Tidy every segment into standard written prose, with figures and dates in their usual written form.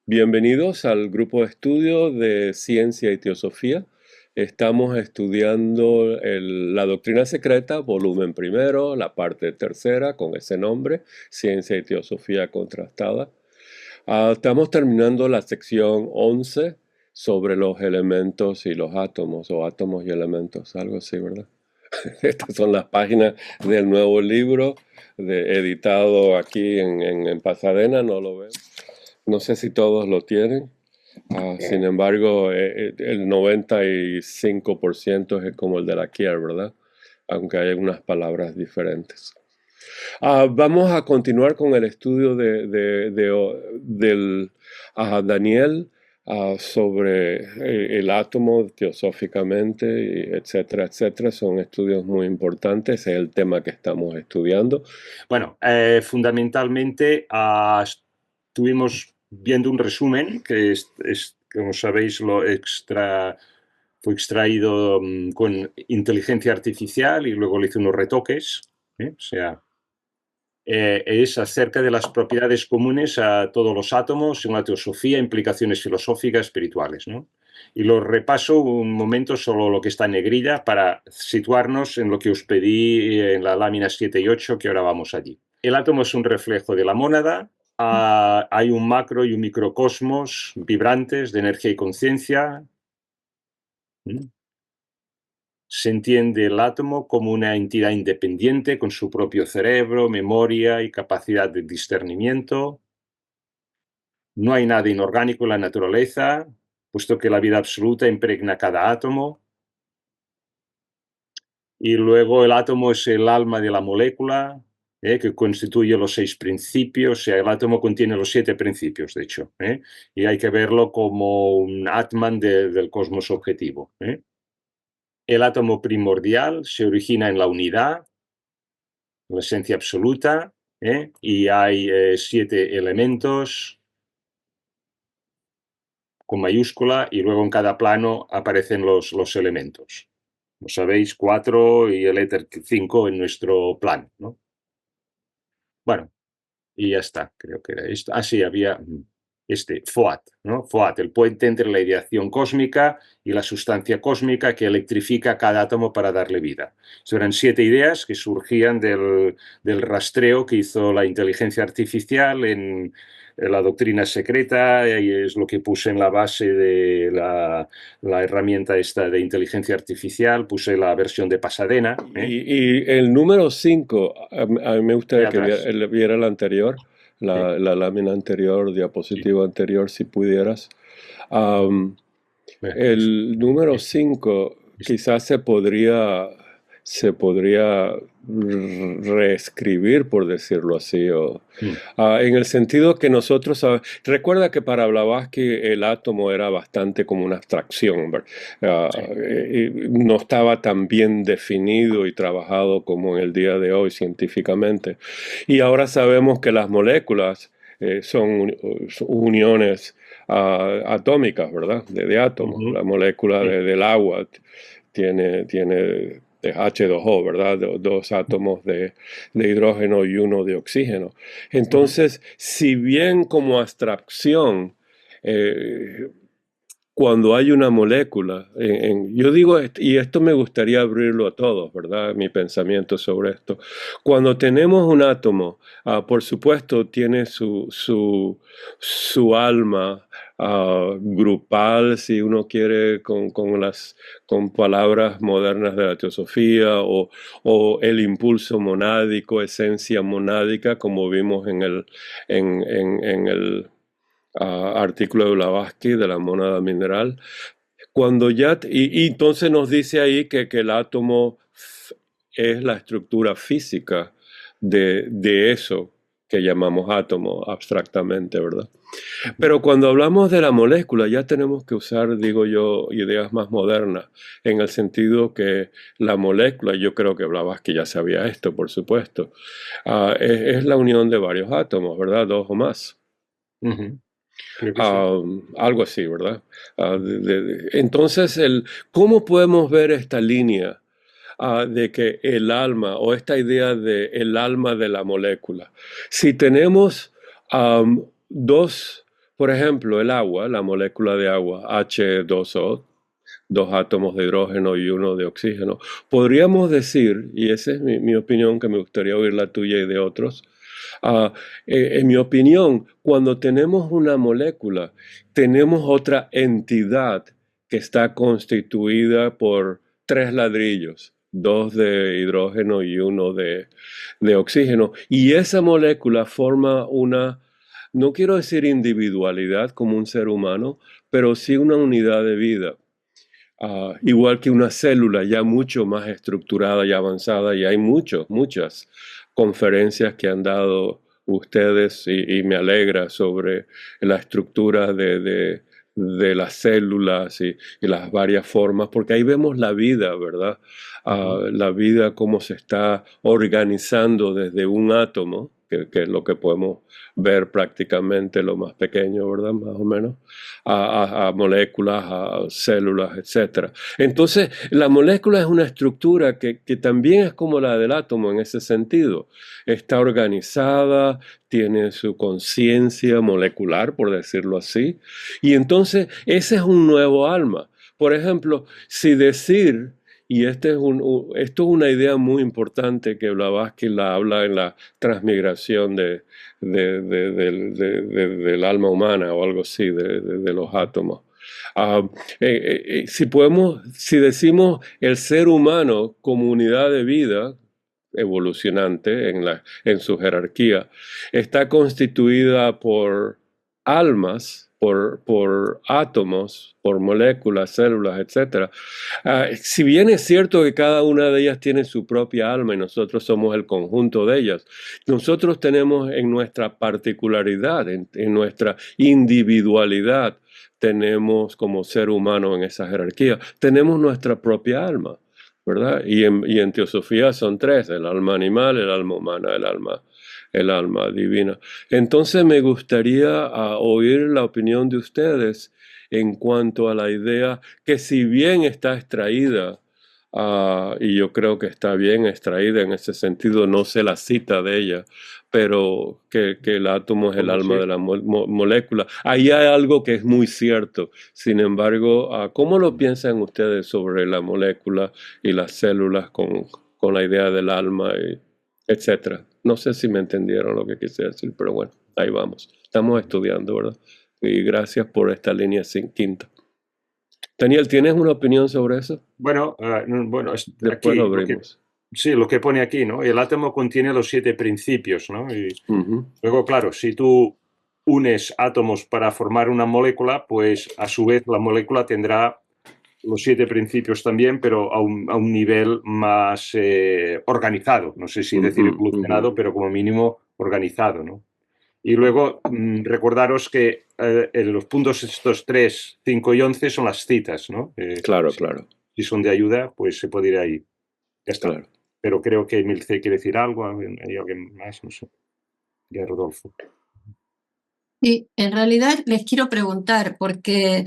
Bienvenidos al grupo de estudio de Ciencia y Teosofía. Estamos estudiando la doctrina secreta, volumen primero, la parte tercera, con ese nombre, Ciencia y Teosofía contrastada. Estamos terminando la sección 11 sobre los elementos y los átomos, o átomos y elementos, algo así, ¿verdad? Estas son las páginas del nuevo libro editado aquí en Pasadena, no lo veo. No sé si todos lo tienen. Sin embargo, el 95% es como el de la Kier, ¿verdad? Aunque hay unas palabras diferentes. Vamos a continuar con el estudio del Daniel sobre el átomo teosóficamente, etcétera, etcétera. Son estudios muy importantes, es el tema que estamos estudiando. Bueno, fundamentalmente estuvimos viendo un resumen que, como sabéis, fue extraído con inteligencia artificial y luego le hice unos retoques. O sea, es acerca de las propiedades comunes a todos los átomos en la teosofía, implicaciones filosóficas, espirituales, ¿no? Y lo repaso un momento solo lo que está en negrilla para situarnos en lo que os pedí en la lámina 7 y 8, que ahora vamos allí. El átomo es un reflejo de la mónada. Hay un macro y un microcosmos vibrantes de energía y conciencia. Se entiende el átomo como una entidad independiente con su propio cerebro, memoria y capacidad de discernimiento. No hay nada inorgánico en la naturaleza, puesto que la vida absoluta impregna cada átomo. Y luego el átomo es el alma de la molécula, que constituye los 6 principios. O sea, el átomo contiene los 7 principios, de hecho. Y hay que verlo como un Atman del cosmos objetivo. El átomo primordial se origina en la unidad, la esencia absoluta, y hay 7 elementos con mayúscula y luego en cada plano aparecen los elementos. Como sabéis, 4 y el éter 5 en nuestro plan, ¿no? Bueno, y ya está, creo que era esto. Sí, había FOAT, ¿no? FOAT, el puente entre la ideación cósmica y la sustancia cósmica que electrifica cada átomo para darle vida. Eran 7 ideas que surgían del rastreo que hizo la inteligencia artificial en la doctrina secreta, y es lo que puse en la base de la herramienta esta de inteligencia artificial, puse la versión de Pasadena. Y el número 5, a mí me Ahí gustaría que atrás. viera la anterior, Sí. la lámina anterior, Sí. diapositiva anterior, si pudieras. Am, el número Este, 5 este. quizás se podría reescribir, por decirlo así, Mm. en el sentido que nosotros, recuerda que para Blavatsky el átomo era bastante como una abstracción, Sí. no estaba tan bien definido y trabajado como en el día de hoy científicamente. Y ahora sabemos que las moléculas son uniones atómicas, ¿verdad? De átomos. Ujú. La molécula Sí. del agua tiene de H2O, ¿verdad? Dos átomos de hidrógeno y uno de oxígeno. Ujú. Entonces, si bien como abstracción, eh, cuando hay una molécula, yo digo, y esto me gustaría abrirlo a todos, ¿verdad? Mi pensamiento sobre esto. Cuando tenemos un átomo, por supuesto, tiene su alma grupal, si uno quiere, con palabras modernas de la teosofía, o el impulso monádico, esencia monádica, como vimos en el artículo de Blavatsky de la mónada mineral, cuando y entonces nos dice ahí que el átomo es la estructura física de eso que llamamos átomo abstractamente, ¿verdad? Ujú. Pero cuando hablamos de la molécula ya tenemos que usar, digo yo, ideas más modernas, en el sentido que la molécula, yo creo que Blavatsky ya sabía esto, por supuesto, es la unión de varios átomos, ¿verdad? Dos o más. Ujú. Creo que sí. Algo así, ¿verdad? Entonces, ¿cómo podemos ver esta línea de que el alma o esta idea de el alma de la molécula? Si tenemos dos Por ejemplo, el agua, la molécula de agua, H2O, dos átomos de hidrógeno y uno de oxígeno. Podríamos decir, y esa es mi opinión, que me gustaría oír la tuya y de otros, ah, en mi opinión, cuando tenemos una molécula, tenemos otra entidad que está constituida por tres ladrillos, dos de hidrógeno y uno de oxígeno. Y esa molécula forma una, no quiero decir individualidad como un ser humano, pero sí una unidad de vida. Igual que una célula ya mucho más estructurada y avanzada, y hay muchas conferencias que han dado ustedes y me alegra sobre la estructura de las células y las varias formas, porque ahí vemos la vida, ¿verdad? La vida cómo se está organizando desde un átomo, que es lo que podemos ver prácticamente lo más pequeño, ¿verdad? Más o menos, a moléculas, a células, etcétera. Entonces, la molécula es una estructura que también es como la del átomo en ese sentido. Está organizada, tiene su conciencia molecular, por decirlo así, y entonces ese es un nuevo alma. Por ejemplo, si decir, y esto es una idea muy importante que Blavatsky la habla en la transmigración del alma humana o algo así, de los átomos. Ah, si decimos el ser humano como unidad de vida evolucionante en su jerarquía, está constituida por almas, por átomos, por moléculas, células, etcétera. Si bien es cierto que cada una de ellas tiene su propia alma y nosotros somos el conjunto de ellas, nosotros tenemos en nuestra particularidad, en nuestra individualidad, tenemos como ser humano en esa jerarquía, tenemos nuestra propia alma, ¿verdad? Y en teosofía son tres: el alma animal, el alma humana, el alma divina. Entonces me gustaría oír la opinión de ustedes en cuanto a la idea que, si bien está extraída, y yo creo que está bien extraída en ese sentido, no sé la cita de ella, pero que el átomo es el Bueno, alma sí. de la molécula. Ahí hay algo que es muy cierto. Sin embargo, ¿cómo lo piensan ustedes sobre la molécula y las células con la idea del alma, etcétera? No sé si me entendieron lo que quise decir, pero bueno, ahí vamos. Estamos estudiando, ¿verdad? Y gracias por esta línea sin quinta. Daniel, ¿tienes una opinión sobre eso? Bueno, Después lo aquí abrimos. sí, lo que pone aquí, ¿no? El átomo contiene los 7 principios, ¿no? Y Ujú. luego, claro, si tú unes átomos para formar una molécula, pues a su vez la molécula tendrá los 7 principios también, pero a un nivel más organizado. No sé si decir Ujú, ujú. evolucionado, pero como mínimo organizado, ¿no? Y luego recordaros que en los puntos estos 3, 5 y 11 son las citas, ¿no? Claro, claro, Si son de ayuda, pues se puede ir ahí. Ya está. claro. Pero creo que Milce quiere decir algo, hay alguien más, no sé. Ya, Rodolfo. Sí, en realidad les quiero preguntar, porque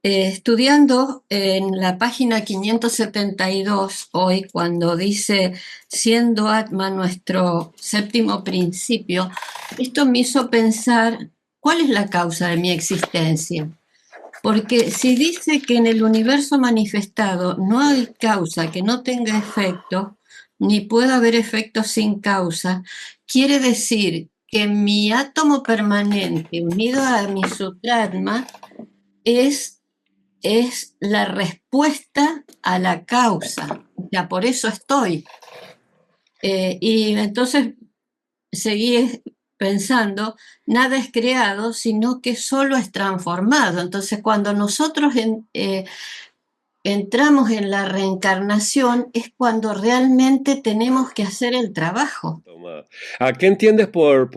estudiando en la página 572 hoy, cuando dice siendo Atma nuestro séptimo principio, esto me hizo pensar cuál es la causa de mi existencia. Porque si dice que en el universo manifestado no hay causa que no tenga efecto, ni puede haber efecto sin causa, quiere decir que mi átomo permanente unido a mi sutratma es, es la respuesta a la causa. Ya por eso estoy. Y entonces seguí pensando, nada es creado, sino que solo es transformado. Entonces, cuando nosotros entramos en la reencarnación, es cuando realmente tenemos que hacer el trabajo. ¿Qué entiendes por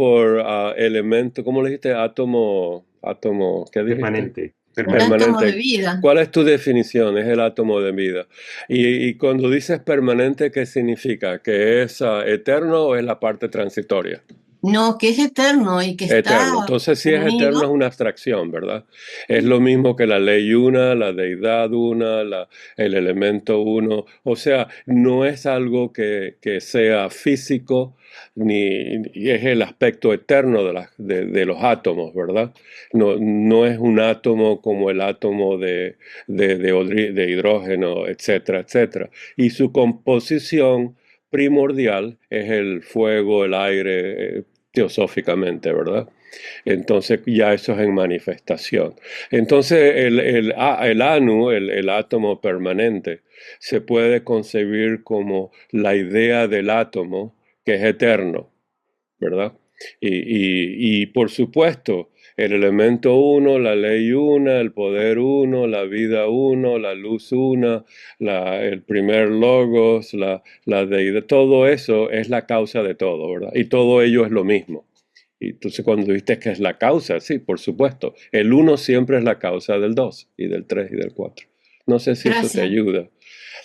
elemento? ¿Cómo le dijiste? Átomo, ¿qué dijiste? Permanente. Un átomo de Permanente. vida. ¿Cuál es tu definición? Es el átomo de vida. Y cuando dices permanente, ¿qué significa? ¿Que es eterno o es la parte transitoria? No, que es eterno y que está Eterno. Entonces, si es eterno, es unido. una abstracción, ¿verdad? Es lo mismo que la ley una, la deidad una, el elemento uno. O sea, no es algo que sea físico, ni es el aspecto eterno de los átomos, ¿verdad? No es un átomo como el átomo de hidrógeno, etcétera, etcétera. Y su composición primordial es el fuego, el aire, teosóficamente, ¿verdad? Entonces ya eso es en manifestación. Entonces el anu, el átomo permanente, se puede concebir como la idea del átomo que es eterno, ¿verdad? Y por supuesto, el elemento uno, la ley una, el poder uno, la vida uno, la luz una, el primer logos, la deidad, todo eso es la causa de todo, ¿verdad? Y todo ello es lo mismo. Y entonces cuando viste que es la causa, sí, por supuesto. El uno siempre es la causa del 2 y del 3 y del 4. No sé si eso te Gracias. ayuda.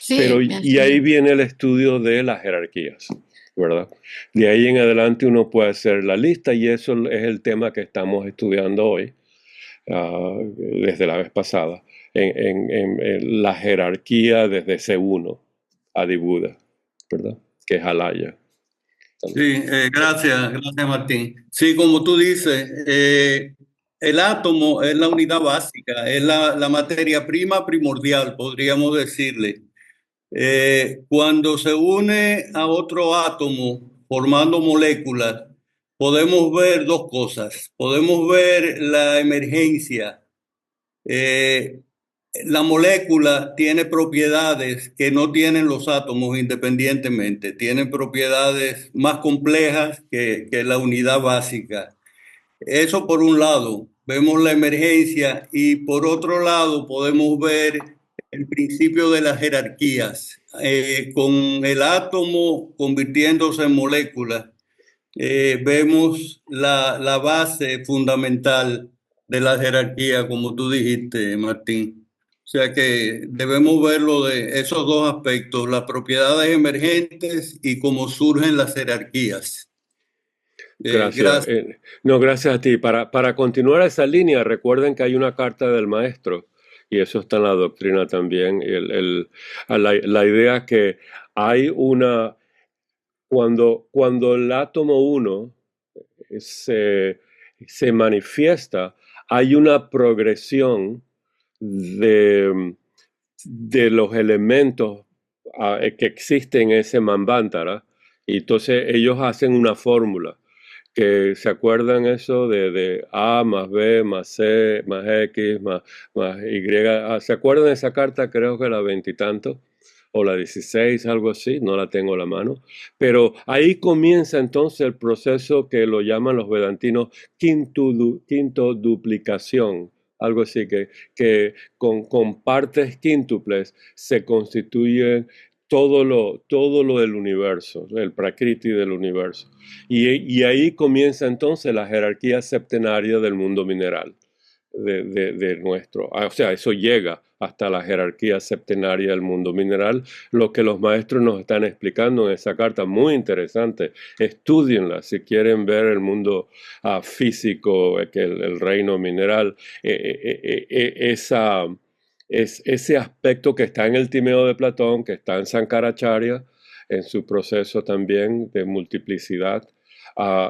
Pero Sí, me y ahí ayuda. viene el estudio de las jerarquías, ¿verdad? De ahí en adelante uno puede hacer la lista y eso es el tema que estamos estudiando hoy, desde la vez pasada, en la jerarquía desde C1 a Buda, ¿verdad? Que es Alaya. Sí, gracias Martín. Sí, como tú dices, el átomo es la unidad básica, es la materia prima primordial, podríamos decirle. Cuando se une a otro átomo formando moléculas, podemos ver dos cosas. Podemos ver la emergencia. Eh, la molécula tiene propiedades que no tienen los átomos independientemente, tienen propiedades más complejas que la unidad básica. Eso por un lado, vemos la emergencia y por otro lado podemos ver el principio de las jerarquías, con el átomo convirtiéndose en moléculas. Vemos la base fundamental de la jerarquía, como tú dijiste, Martín. O sea que debemos verlo de esos dos aspectos, las propiedades emergentes y cómo surgen las jerarquías. Gracias. Gracias. No, gracias a ti. Para continuar esa línea, recuerden que hay una carta del maestro, y eso está en la doctrina también, la idea que hay cuando el átomo uno se, se manifiesta, hay una progresión de, de los elementos que existen en ese Manvantara, y entonces ellos hacen una fórmula que se acuerdan eso de A más B más C más X más Y. ¿Se acuerdan de esa carta? Creo que la veintitantos o la 16, algo así, no la tengo a la mano. Pero ahí comienza entonces el proceso que lo llaman los vedantinos quinto duplicación, algo así, que con partes quíntuples se constituye todo lo del universo, el prakriti del universo. Y ahí comienza entonces la jerarquía septenaria del mundo mineral, de nuestro. O sea, eso llega hasta la jerarquía septenaria del mundo mineral, lo que los maestros nos están explicando en esa carta, muy interesante. Estudienla si quieren ver el mundo físico, el reino mineral, ese aspecto que está en el Timeo de Platón, que está en Sankaracharya, en su proceso también de multiplicidad,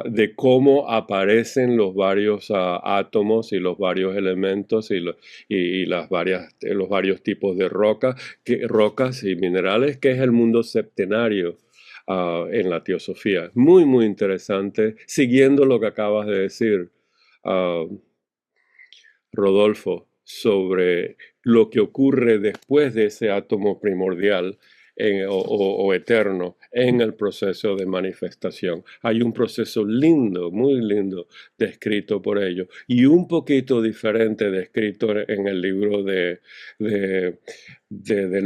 de cómo aparecen los varios átomos y los varios elementos y los varios tipos de rocas y minerales, que es el mundo septenario en la teosofía. Muy, muy interesante, siguiendo lo que acabas de decir, Rodolfo, sobre lo que ocurre después de ese átomo primordial o eterno en el proceso de manifestación. Hay un proceso lindo, muy lindo, descrito por ellos y un poquito diferente descrito en el libro del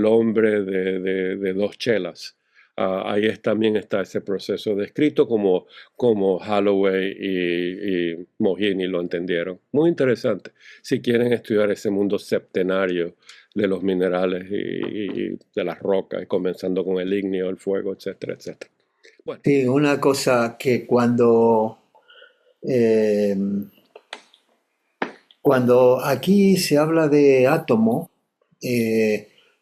hombre de dos chelas. Ahí también está ese proceso descrito como Holloway y Mohini lo entendieron. Muy interesante si quieren estudiar ese mundo septenario de los minerales y de las rocas, comenzando con el ignio, el fuego, etcétera, etcétera. Bueno. Sí, una cosa que cuando Eh, Cuando aquí se habla de átomo,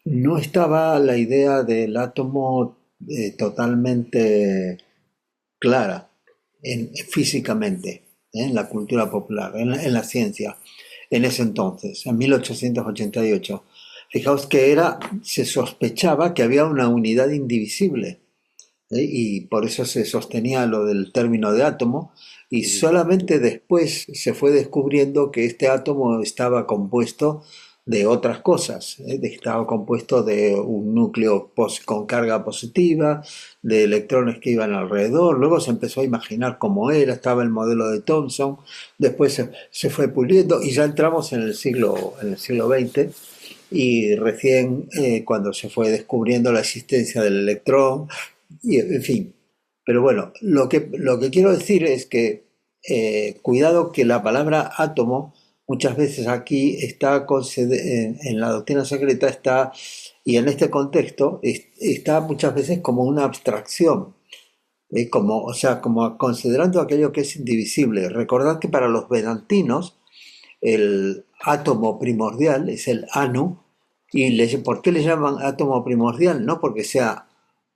no estaba la idea del átomo totalmente clara físicamente, en la cultura popular, en la ciencia, en ese entonces, en 1888. Fijaos que se sospechaba que había una unidad indivisible, y por eso se sostenía lo del término de átomo, y solamente después se fue descubriendo que este átomo estaba compuesto de otras cosas, estaba compuesto de un núcleo con carga positiva, de electrones que iban alrededor. Luego se empezó a imaginar cómo era, estaba el modelo de Thomson, después se fue puliendo y ya entramos en el siglo XX, y recién cuando se fue descubriendo la existencia del electrón, y en fin. Pero bueno, lo que quiero decir es que cuidado, que la palabra átomo muchas veces aquí está en la doctrina secreta está, y en este contexto está muchas veces como una abstracción, o sea, como considerando aquello que es indivisible. Recordad que para los vedantinos el átomo primordial es el anu, y ¿por qué le llaman átomo primordial? No porque sea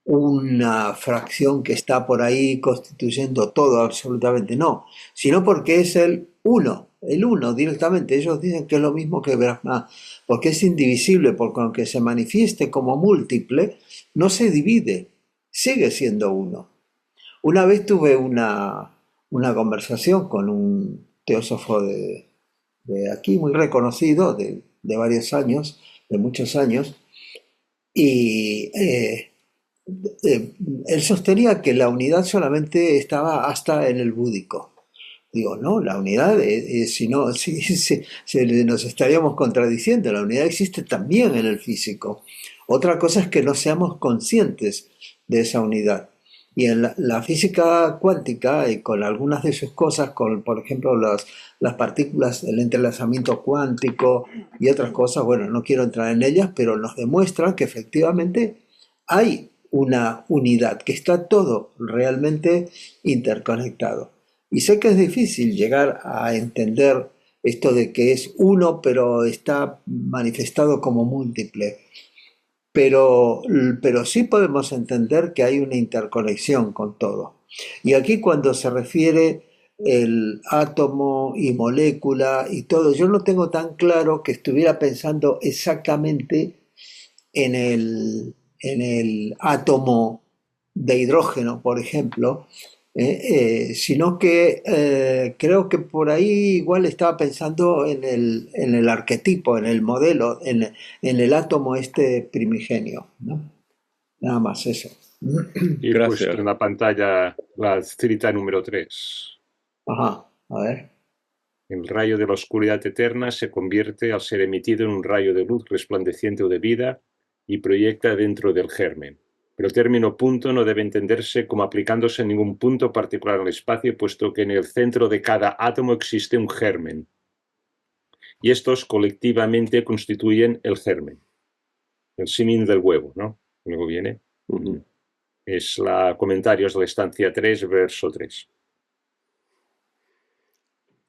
una fracción que está por ahí constituyendo todo, absolutamente no, sino porque es el uno directamente. Ellos dicen que es lo mismo que Brahma, porque es indivisible, porque aunque se manifieste como múltiple, no se divide, sigue siendo uno. Una vez tuve una conversación con un teósofo de aquí, muy reconocido, de varios años, de muchos años, y él sostenía que la unidad solamente estaba hasta en el búdico. Digo, no, la unidad, si no, si nos estaríamos contradiciendo, la unidad existe también en el físico. Otra cosa es que no seamos conscientes de esa unidad. Y en la física cuántica, y con algunas de sus cosas, por ejemplo, las partículas, el entrelazamiento cuántico y otras cosas, bueno, no quiero entrar en ellas, pero nos demuestran que efectivamente hay una unidad, que está todo realmente interconectado. Y sé que es difícil llegar a entender esto de que es uno, pero está manifestado como múltiple. Pero sí podemos entender que hay una interconexión con todo. Y aquí, cuando se refiere el átomo y molécula y todo, yo no tengo tan claro que estuviera pensando exactamente en el átomo de hidrógeno, por ejemplo, sino que creo que por ahí igual estaba pensando en el arquetipo, en el modelo, en el átomo este primigenio, ¿no? Nada más eso. Y he Gracias. puesto en la pantalla la cita número 3. Ajá, a ver. El rayo de la oscuridad eterna se convierte al ser emitido en un rayo de luz resplandeciente o de vida y proyecta dentro del germen. Pero el término punto no debe entenderse como aplicándose a ningún punto particular en el espacio, puesto que en el centro de cada átomo existe un germen. Y estos colectivamente constituyen el germen. El símil del huevo, ¿no? Luego viene. Ujú. Es comentarios de la estancia 3, verso 3.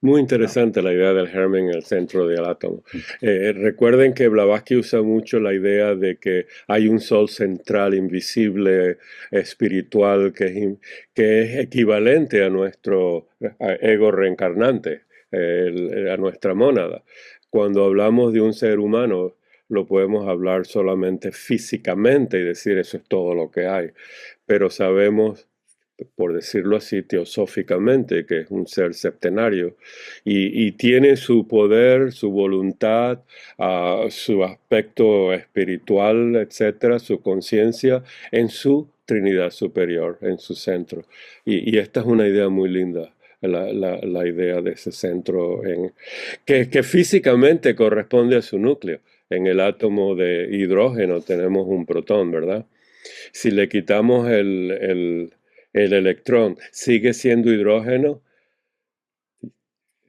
Muy interesante la idea del germen en el centro del átomo. Recuerden que Blavatsky usa mucho la idea de que hay un sol central invisible, espiritual, que es equivalente a nuestro ego reencarnante, a nuestra mónada. Cuando hablamos de un ser humano, lo podemos hablar solamente físicamente y decir eso es todo lo que hay, pero sabemos, por decirlo así, teosóficamente, que es un ser septenario, y tiene su poder, su voluntad, su aspecto espiritual, etcétera, su conciencia en su Trinidad superior, en su centro. Y esta es una idea muy linda. La idea de ese centro que físicamente corresponde a su núcleo. En el átomo de hidrógeno tenemos un protón, ¿verdad? Si le quitamos el electrón, sigue siendo hidrógeno.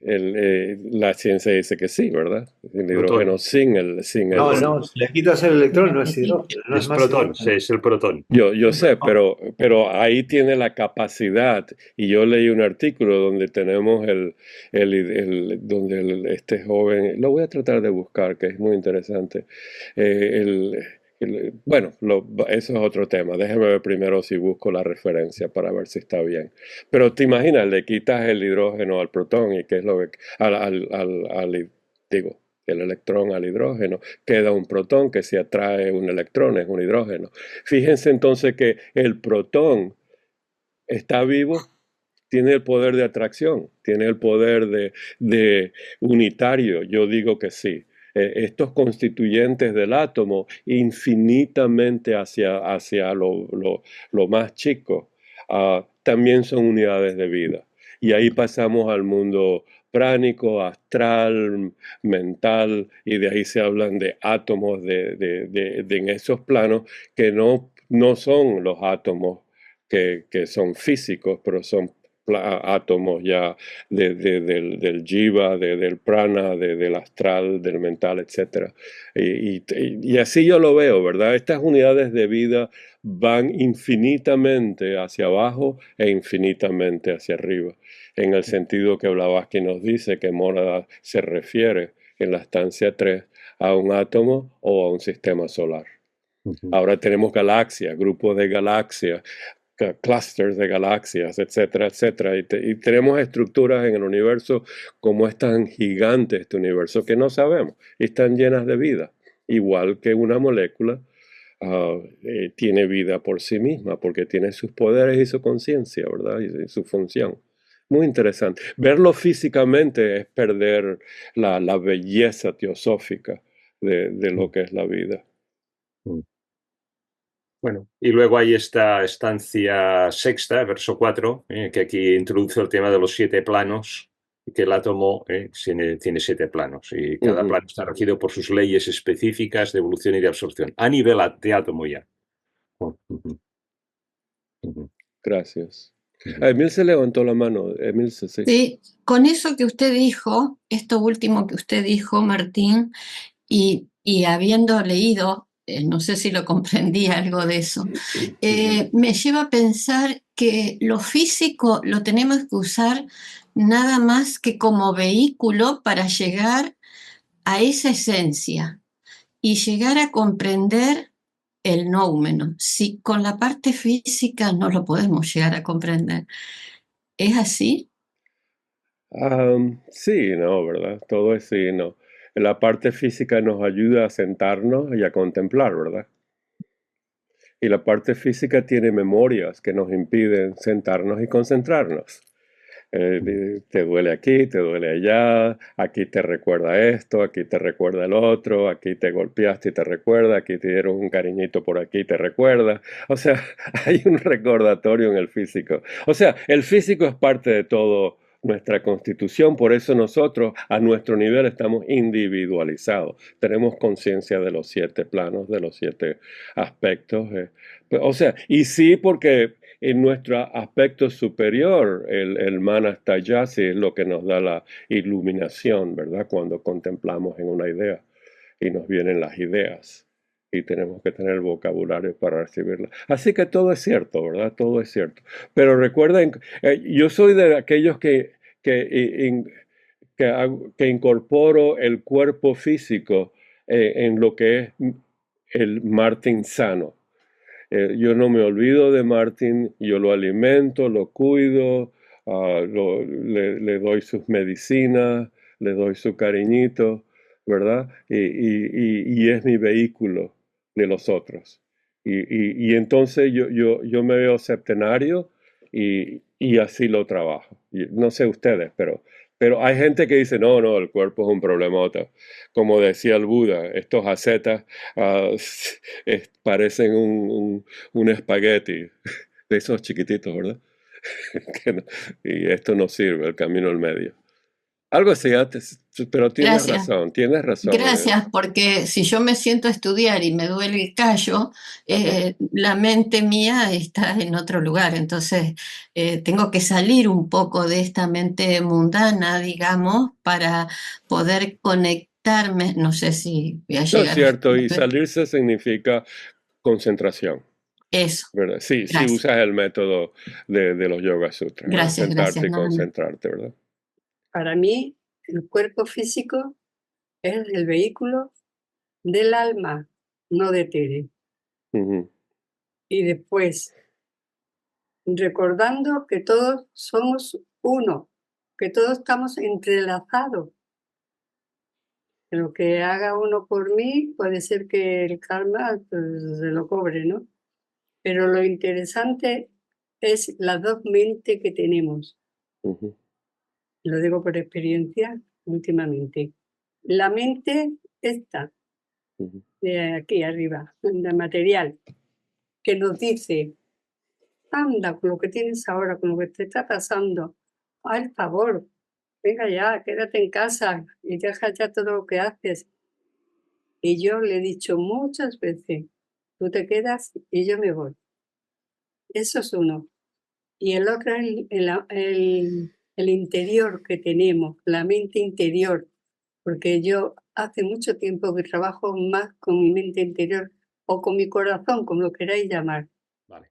la ciencia dice que sí, ¿verdad? El hidrógeno sin el... No, si le quitas el electrón no es hidrógeno, no es Es más protón, hidrógeno. es el protón. Yo sé, pero ahí tiene la capacidad, y yo leí un artículo donde tenemos este joven, lo voy a tratar de buscar, que es muy interesante. Bueno, eso es otro tema. Déjame ver primero si busco la referencia para ver si está bien. Pero te imaginas, le quitas el hidrógeno al protón y qué es lo que... digo, el electrón al hidrógeno, queda un protón que si atrae un electrón es un hidrógeno. Fíjense entonces que el protón está vivo, tiene el poder de atracción, tiene el poder de unitario, yo digo que sí. Estos constituyentes del átomo infinitamente hacia lo más chico, también son unidades de vida. Y ahí pasamos al mundo pránico, astral, mental, y de ahí se hablan de átomos en esos planos que no son los átomos que son físicos, pero son átomos ya del jiva, del prana, del astral, del mental, etc. Y así yo lo veo, ¿verdad? Estas unidades de vida van infinitamente hacia abajo e infinitamente hacia arriba, en el sentido que Blavatsky nos dice que mónada se refiere en la estancia 3 a un átomo o a un sistema solar. Ahora tenemos galaxias, grupos de galaxias, clusters de galaxias, etcétera, etcétera. Y tenemos estructuras en el universo como es tan gigante este universo que no sabemos y están llenas de vida. Igual que una molécula tiene vida por sí misma porque tiene sus poderes y su conciencia, ¿verdad? Y su función. Muy interesante. Verlo físicamente es perder la belleza teosófica de lo que es la vida. Bueno, y luego hay esta estancia sexta, verso 4, que aquí introduce el tema de los 7 planos, y que el átomo tiene 7 planos, y cada plano está regido por sus leyes específicas de evolución y de absorción, a nivel de átomo ya. Gracias. Emil se levantó la mano. Emil, sí. Sí, con eso que usted dijo, esto último que usted dijo, Martín, y habiendo leído, no sé si lo comprendí algo de eso, me lleva a pensar que lo físico lo tenemos que usar nada más que como vehículo para llegar a esa esencia y llegar a comprender el noumeno. Si con la parte física no lo podemos llegar a comprender. ¿Es así? Sí, no, ¿verdad? Todo es sí, no. La parte física nos ayuda a sentarnos y a contemplar, ¿verdad? Y la parte física tiene memorias que nos impiden sentarnos y concentrarnos. Te duele aquí, te duele allá, aquí te recuerda esto, aquí te recuerda el otro, aquí te golpeaste y te recuerda, aquí te dieron un cariñito por aquí y te recuerda. O sea, hay un recordatorio en el físico. O sea, el físico es parte de todo nuestra constitución, por eso nosotros a nuestro nivel estamos individualizados. Tenemos conciencia de los 7 planos, de los 7 aspectos. O sea, y sí porque en nuestro aspecto superior, el manastajasi es lo que nos da la iluminación, ¿verdad? Cuando contemplamos en una idea y nos vienen las ideas y tenemos que tener el vocabulario para recibirlas. Así que todo es cierto, ¿verdad? Todo es cierto. Pero recuerden, yo soy de aquellos que incorporo el cuerpo físico en lo que es el Martín sano. Yo no me olvido de Martín, yo lo alimento, lo cuido, le doy sus medicinas, le doy su cariñito, ¿verdad? Y es mi vehículo de los otros. Y entonces yo me veo septenario y así lo trabajo. No sé ustedes, pero hay gente que dice, no, el cuerpo es un problemota. Como decía el Buda, estos ascetas parecen un espagueti de esos chiquititos, ¿verdad? Y esto no sirve, el camino al medio. Algo así, pero tienes Gracias. razón. Gracias, porque si yo me siento a estudiar y me duele el callo, la mente mía está en otro lugar. Entonces, tengo que salir un poco de esta mente mundana, digamos, para poder conectarme. No sé si voy a No es llegar a cierto, y salirse significa concentración, eso. ¿verdad? Sí, sí Gracias. usas el método de los Yoga Sutras, ¿verdad? Gracias, Sentarte y nada más. concentrarte, ¿verdad? Para mí, el cuerpo físico es el vehículo del alma, no de Tere. Ujú, Y después, recordando que todos somos uno, que todos estamos entrelazados. Lo que haga uno por mí puede ser que el karma pues, se lo cobre, ¿no? Pero lo interesante es las dos mentes que tenemos. ujú, Lo digo por experiencia últimamente. La mente esta, ujú. de aquí arriba, la material, que nos dice, anda con lo que tienes ahora, con lo que te está pasando, al favor, venga ya, quédate en casa y deja ya todo lo que haces. Y yo le he dicho muchas veces, tú te quedas y yo me voy. Eso es uno. Y el otro es el interior que tenemos, la mente interior, porque yo hace mucho tiempo que trabajo más con mi mente interior o con mi corazón, como lo queráis llamar. Vale.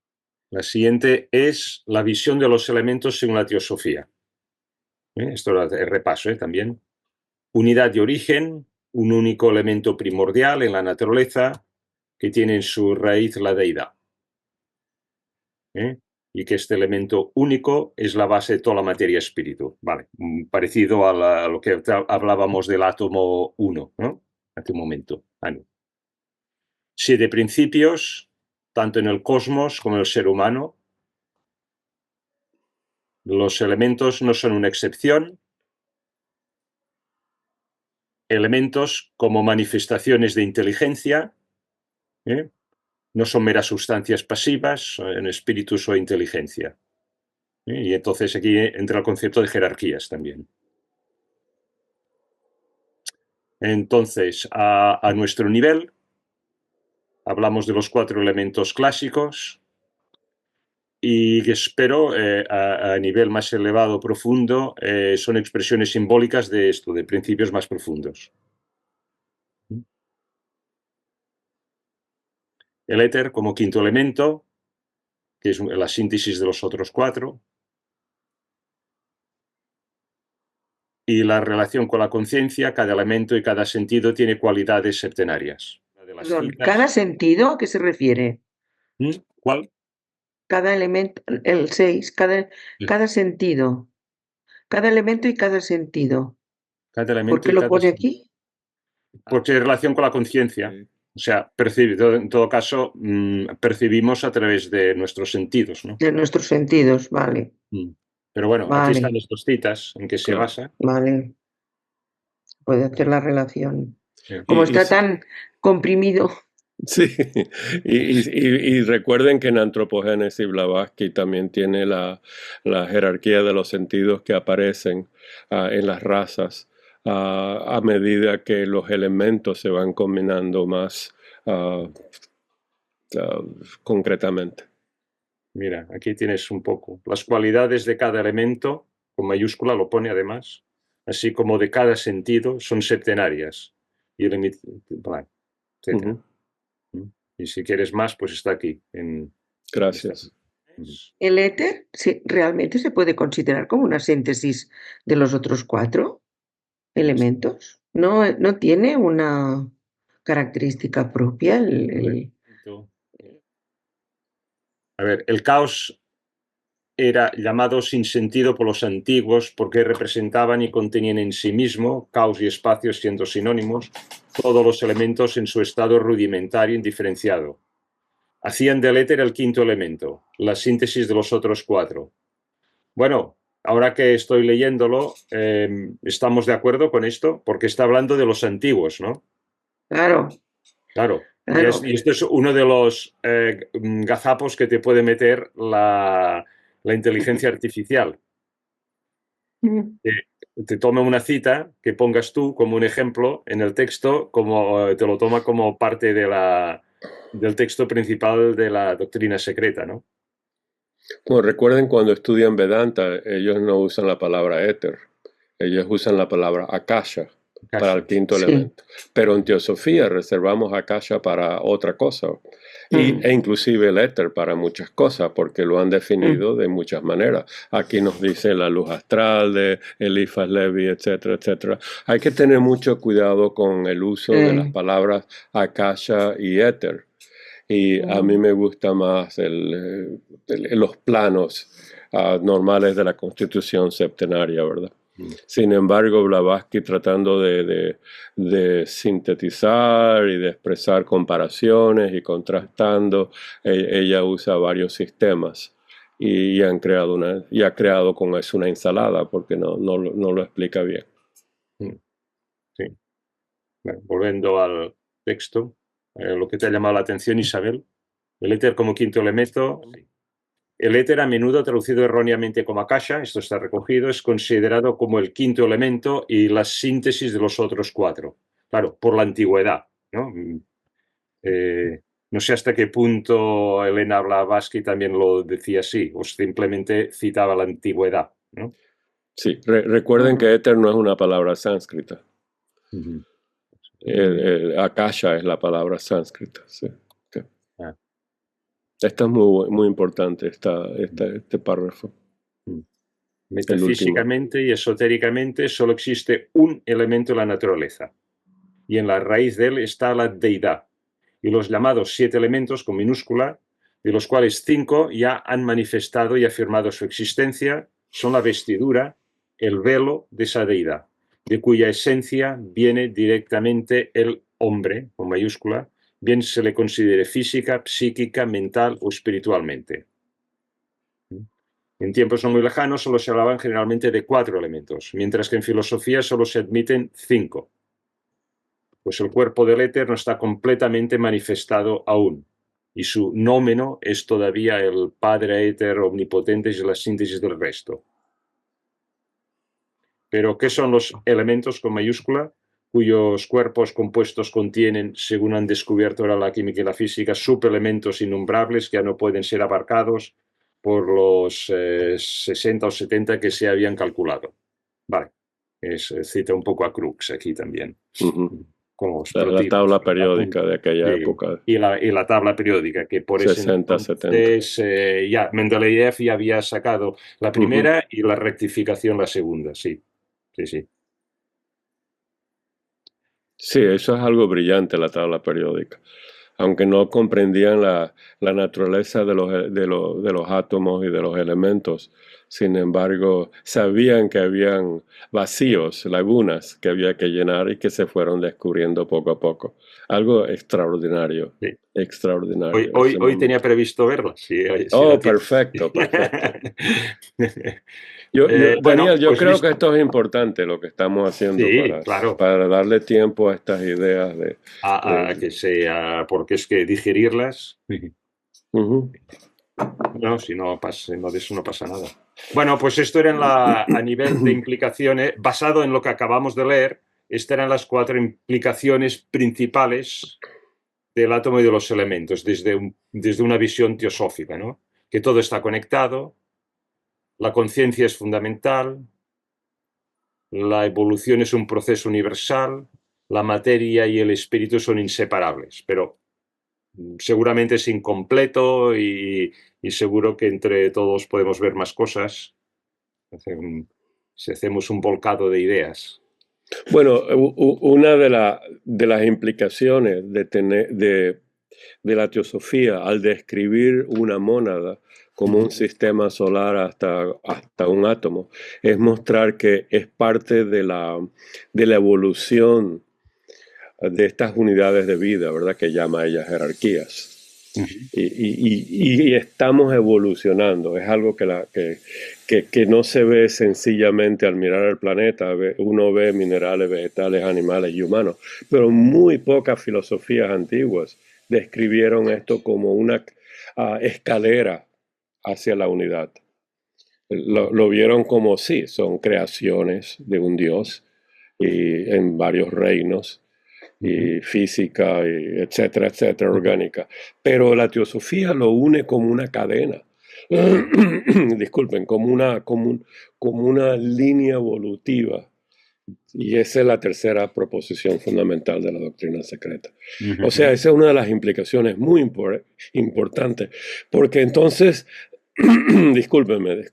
La siguiente es la visión de los elementos según la teosofía. Esto lo repaso también. Unidad de origen, un único elemento primordial en la naturaleza que tiene en su raíz la deidad. Y que este elemento único es la base de toda la materia espíritu. Vale, parecido a lo que hablábamos del átomo 1, ¿no? Hace un momento. No. 7 principios, tanto en el cosmos como en el ser humano. Los elementos no son una excepción. Elementos como manifestaciones de inteligencia, no son meras sustancias pasivas, en espíritus o inteligencia. Y entonces aquí entra el concepto de jerarquías también. Entonces, a nuestro nivel, hablamos de los 4 elementos clásicos y espero a nivel más elevado, profundo, son expresiones simbólicas de esto, de principios más profundos. El éter como quinto elemento, que es la síntesis de los otros 4. Y la relación con la conciencia, cada elemento y cada sentido tiene cualidades septenarias. Perdón, ¿cada sentido a qué se refiere? ¿Cuál? Cada elemento, el 6, cada sentido, cada elemento y cada sentido. Cada elemento ¿Por qué y lo cada pone sentido. aquí? Porque hay relación con la conciencia. Sí. O sea, en todo caso, percibimos a través de nuestros sentidos, ¿no? De nuestros sentidos, vale, Pero bueno, aquí Vale. están estos citas en que se Claro. basa. vale. Puede hacer la relación. Sí. Como Y está sí. tan comprimido, Sí, y recuerden que en Antropogénesis Blavatsky también tiene la jerarquía de los sentidos que aparecen en las razas a medida que los elementos se van combinando más concretamente. Mira, aquí tienes un poco. Las cualidades de cada elemento, con mayúscula lo pone además, así como de cada sentido, son septenarias. Y etc. Ujú. Y si quieres más, pues está aquí. Gracias. el éter realmente se puede considerar como una síntesis de los otros 4 elementos. No tiene una característica propia. A ver, el caos era llamado sin sentido por los antiguos porque representaban y contenían en sí mismo, caos y espacio siendo sinónimos, todos los elementos en su estado rudimentario indiferenciado. Hacían del éter el quinto elemento, la síntesis de los otros 4. Bueno, ahora que estoy leyéndolo, ¿estamos de acuerdo con esto? Porque está hablando de los antiguos, ¿no? Claro. Claro. Claro. Y esto es uno de los gazapos que te puede meter la inteligencia artificial. te toma una cita que pongas tú como un ejemplo en el texto, como te lo toma como parte del texto principal de la doctrina secreta, ¿no? Bueno, recuerden cuando estudian Vedanta, ellos no usan la palabra éter, ellos usan la palabra akasha para el quinto Sí. elemento. Pero en teosofía reservamos akasha para otra cosa, e inclusive el éter para muchas cosas, porque lo han definido de muchas maneras. Aquí nos dice la luz astral de Eliphas Levi, etcétera, etcétera. Hay que tener mucho cuidado con el uso de las palabras akasha y éter. Y a mí me gusta más los planos normales de la Constitución septenaria, ¿verdad? Sin embargo, Blavatsky, tratando de sintetizar y de expresar comparaciones y contrastando, ella usa varios sistemas y ha creado con eso una ensalada porque no lo explica bien. Sí. Bueno, volviendo al texto, lo que te ha llamado la atención, Isabel, el éter como quinto elemento. El éter, a menudo traducido erróneamente como akasha, esto está recogido, es considerado como el quinto elemento y la síntesis de los otros 4. Claro, por la antigüedad, ¿no? No sé hasta qué punto Elena Blavatsky también lo decía así, o simplemente citaba la antigüedad, ¿no? Sí, recuerden que éter no es una palabra sánscrita. Akasha es la palabra sánscrita. Sí. Okay. Esta es muy importante, este párrafo. Metafísicamente y esotéricamente solo existe un elemento en la naturaleza, y en la raíz de él está la deidad, y los llamados 7 elementos con minúscula, de los cuales 5 ya han manifestado y afirmado su existencia, son la vestidura, el velo de esa deidad, de cuya esencia viene directamente el hombre, con mayúscula, bien se le considere física, psíquica, mental o espiritualmente. En tiempos no muy lejanos solo se hablaban generalmente de 4 elementos, mientras que en filosofía solo se admiten 5. Pues el cuerpo del éter no está completamente manifestado aún, y su nómeno es todavía el Padre éter omnipotente y la síntesis del resto. Pero, ¿qué son los elementos con mayúscula, cuyos cuerpos compuestos contienen, según han descubierto ahora la química y la física, subelementos innombrables que ya no pueden ser abarcados por los 60 o 70 que se habían calculado? Vale, cita un poco a Crookes aquí también. Con los la tabla periódica de aquella época. Y la tabla periódica, que por 60, ese entonces ya Mendeleev ya había sacado la primera y la rectificación la segunda, sí. Sí. Sí, eso es algo brillante, la tabla periódica. Aunque no comprendían la naturaleza de los átomos y de los elementos, sin embargo, sabían que habían vacíos, lagunas que había que llenar y que se fueron descubriendo poco a poco. Algo extraordinario. Sí. Extraordinario. Hoy tenía previsto verla. Sí, perfecto. Daniel, yo creo que esto es importante lo que estamos haciendo para darle tiempo a estas ideas que sea, porque es que digerirlas. No, si no pasa, de eso no pasa nada. Bueno, pues esto era a nivel de implicaciones, basado en lo que acabamos de leer, estas eran las 4 implicaciones principales del átomo y de los elementos, desde una visión teosófica, ¿no? Que todo está conectado, la conciencia es fundamental, la evolución es un proceso universal, la materia y el espíritu son inseparables, pero seguramente es incompleto y seguro que entre todos podemos ver más cosas si hacemos un volcado de ideas. Bueno, una de las implicaciones de la teosofía al describir una mónada como un sistema solar hasta un átomo es mostrar que es parte de la evolución de estas unidades de vida, ¿verdad? Que llama ella jerarquías. Y estamos evolucionando. Es algo que no se ve sencillamente al mirar el planeta. Uno ve minerales, vegetales, animales y humanos, pero muy pocas filosofías antiguas describieron esto como una escalera hacia la unidad. lo vieron como sí, son creaciones de un Dios y en varios reinos, y física, y etcétera, etcétera, orgánica. Pero la teosofía lo une como una cadena. Disculpen, como una línea evolutiva. Y esa es la tercera proposición fundamental de la doctrina secreta. O sea, esa es una de las implicaciones muy importantes, porque entonces, discúlpenme,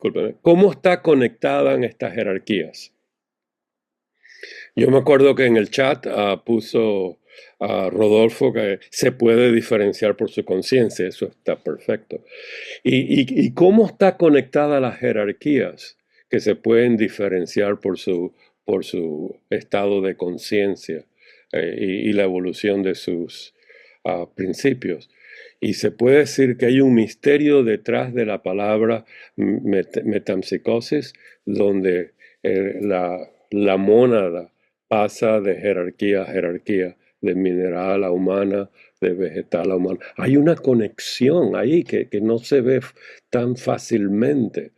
¿cómo está conectada en estas jerarquías? Yo me acuerdo que en el chat puso a Rodolfo que se puede diferenciar por su conciencia, eso está perfecto. ¿Y cómo está conectada las jerarquías que se pueden diferenciar por su estado de conciencia y la evolución de sus principios? Y se puede decir que hay un misterio detrás de la palabra metempsicosis, donde la mónada pasa de jerarquía a jerarquía, de mineral a humana, de vegetal a humana. Hay una conexión ahí que no se ve tan fácilmente,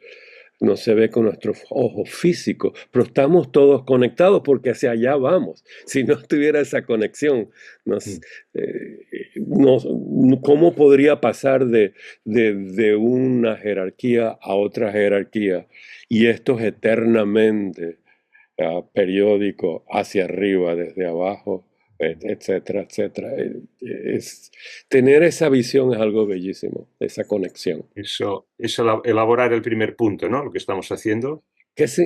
no se ve con nuestros ojos físicos, pero estamos todos conectados porque hacia allá vamos. Si no tuviera esa conexión, ¿cómo podría pasar de una jerarquía a otra jerarquía? Y esto es eternamente periódico, hacia arriba, desde abajo, etcétera, etcétera. Tener esa visión es algo bellísimo, esa conexión. Eso elaborar el primer punto, ¿no? Lo que estamos haciendo. Es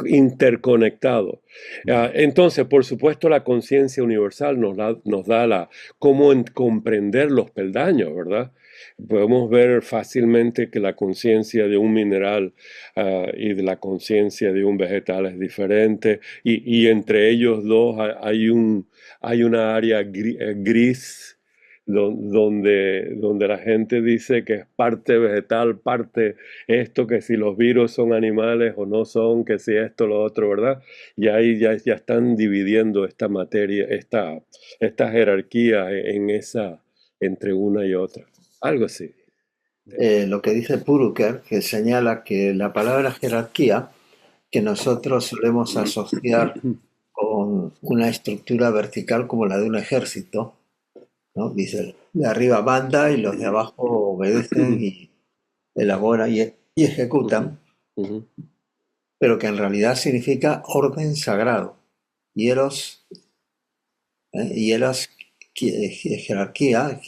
interconectado. Entonces, por supuesto, la conciencia universal nos da cómo comprender los peldaños, ¿verdad? Podemos ver fácilmente que la conciencia de un mineral y de la conciencia de un vegetal es diferente, y entre ellos dos hay una área gris donde la gente dice que es parte vegetal, parte esto, que si los virus son animales o no son, que si esto, lo otro, ¿verdad? Y ahí ya están dividiendo esta materia, esta jerarquía entre una y otra. Algo así. Lo que dice Puruker, que señala que la palabra jerarquía, que nosotros solemos asociar con una estructura vertical como la de un ejército, ¿no? Dice, de arriba manda y los de abajo obedecen y elaboran y ejecutan, pero que en realidad significa orden sagrado. Hieros, jerarquía,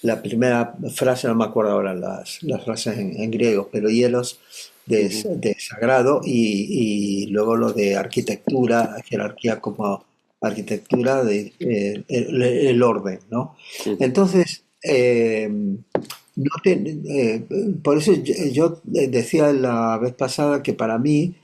la primera frase, no me acuerdo ahora las frases en griego, pero hieros de sagrado, y luego lo de arquitectura, jerarquía como arquitectura el orden, ¿no? Entonces, por eso yo decía la vez pasada que para mí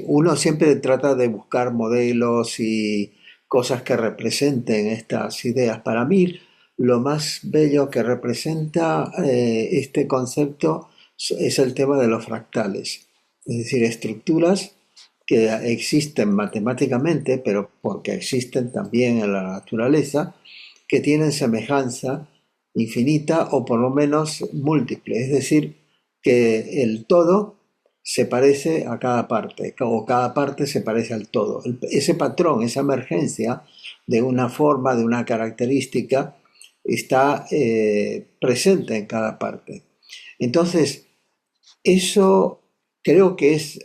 uno siempre trata de buscar modelos y cosas que representen estas ideas. Para mí, lo más bello que representa este concepto es el tema de los fractales, es decir, estructuras que existen matemáticamente, pero porque existen también en la naturaleza, que tienen semejanza infinita o por lo menos múltiple, es decir, que el todo se parece a cada parte, o cada parte se parece al todo. Ese patrón, esa emergencia de una forma, de una característica, está presente en cada parte. Entonces, eso creo que es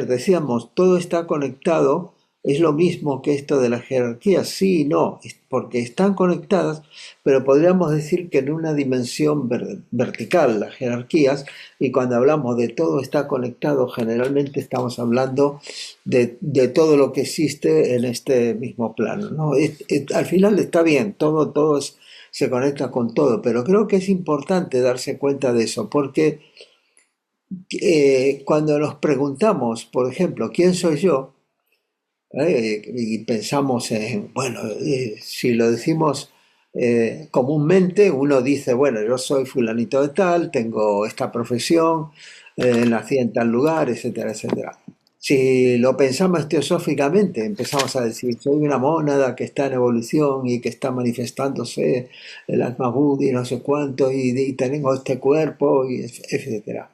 decíamos, todo está conectado, es lo mismo que esto de las jerarquías, sí y no, porque están conectadas, pero podríamos decir que en una dimensión vertical las jerarquías, y cuando hablamos de todo está conectado, generalmente estamos hablando de todo lo que existe en este mismo plano, ¿no? Al final está bien, todo se conecta con todo, pero creo que es importante darse cuenta de eso, porque cuando nos preguntamos, por ejemplo, ¿quién soy yo? Y pensamos en, bueno, si lo decimos comúnmente, uno dice, bueno, yo soy fulanito de tal, tengo esta profesión, nací en tal lugar, etcétera, etcétera. Si lo pensamos teosóficamente, empezamos a decir, soy una mónada que está en evolución y que está manifestándose el Atma Buddha y no sé cuánto, y tengo este cuerpo, y etcétera.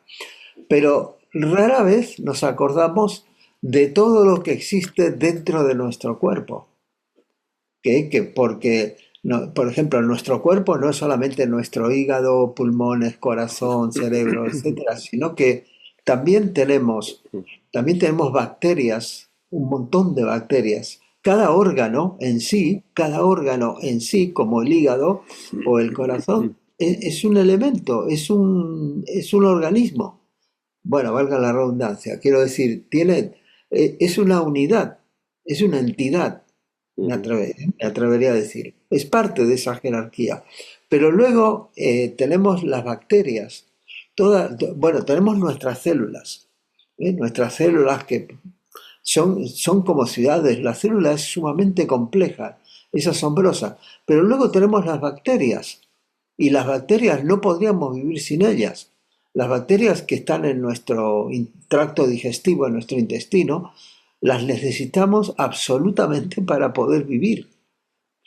Pero rara vez nos acordamos de todo lo que existe dentro de nuestro cuerpo. Porque, por ejemplo, nuestro cuerpo no es solamente nuestro hígado, pulmones, corazón, cerebro, etcétera, sino que también tenemos bacterias, un montón de bacterias. Cada órgano en sí, como el hígado o el corazón, es un elemento, es un organismo. Bueno, valga la redundancia, quiero decir, es una unidad, es una entidad, me atrevería a decir. Es parte de esa jerarquía. Pero luego tenemos las bacterias. Bueno, tenemos nuestras células. Nuestras células que son como ciudades. La célula es sumamente compleja, es asombrosa. Pero luego tenemos las bacterias. Y las bacterias no podríamos vivir sin ellas. Las bacterias que están en nuestro tracto digestivo, en nuestro intestino, las necesitamos absolutamente para poder vivir.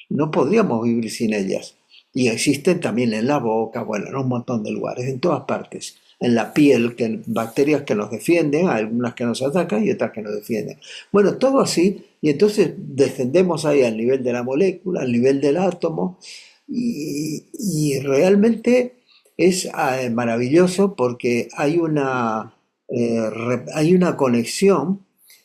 No podríamos vivir sin ellas. Y existen también en la boca, bueno, en un montón de lugares, en todas partes. En la piel, bacterias que nos defienden, algunas que nos atacan y otras que nos defienden. Bueno, todo así, y entonces descendemos ahí al nivel de la molécula, al nivel del átomo, y realmente es maravilloso porque hay una conexión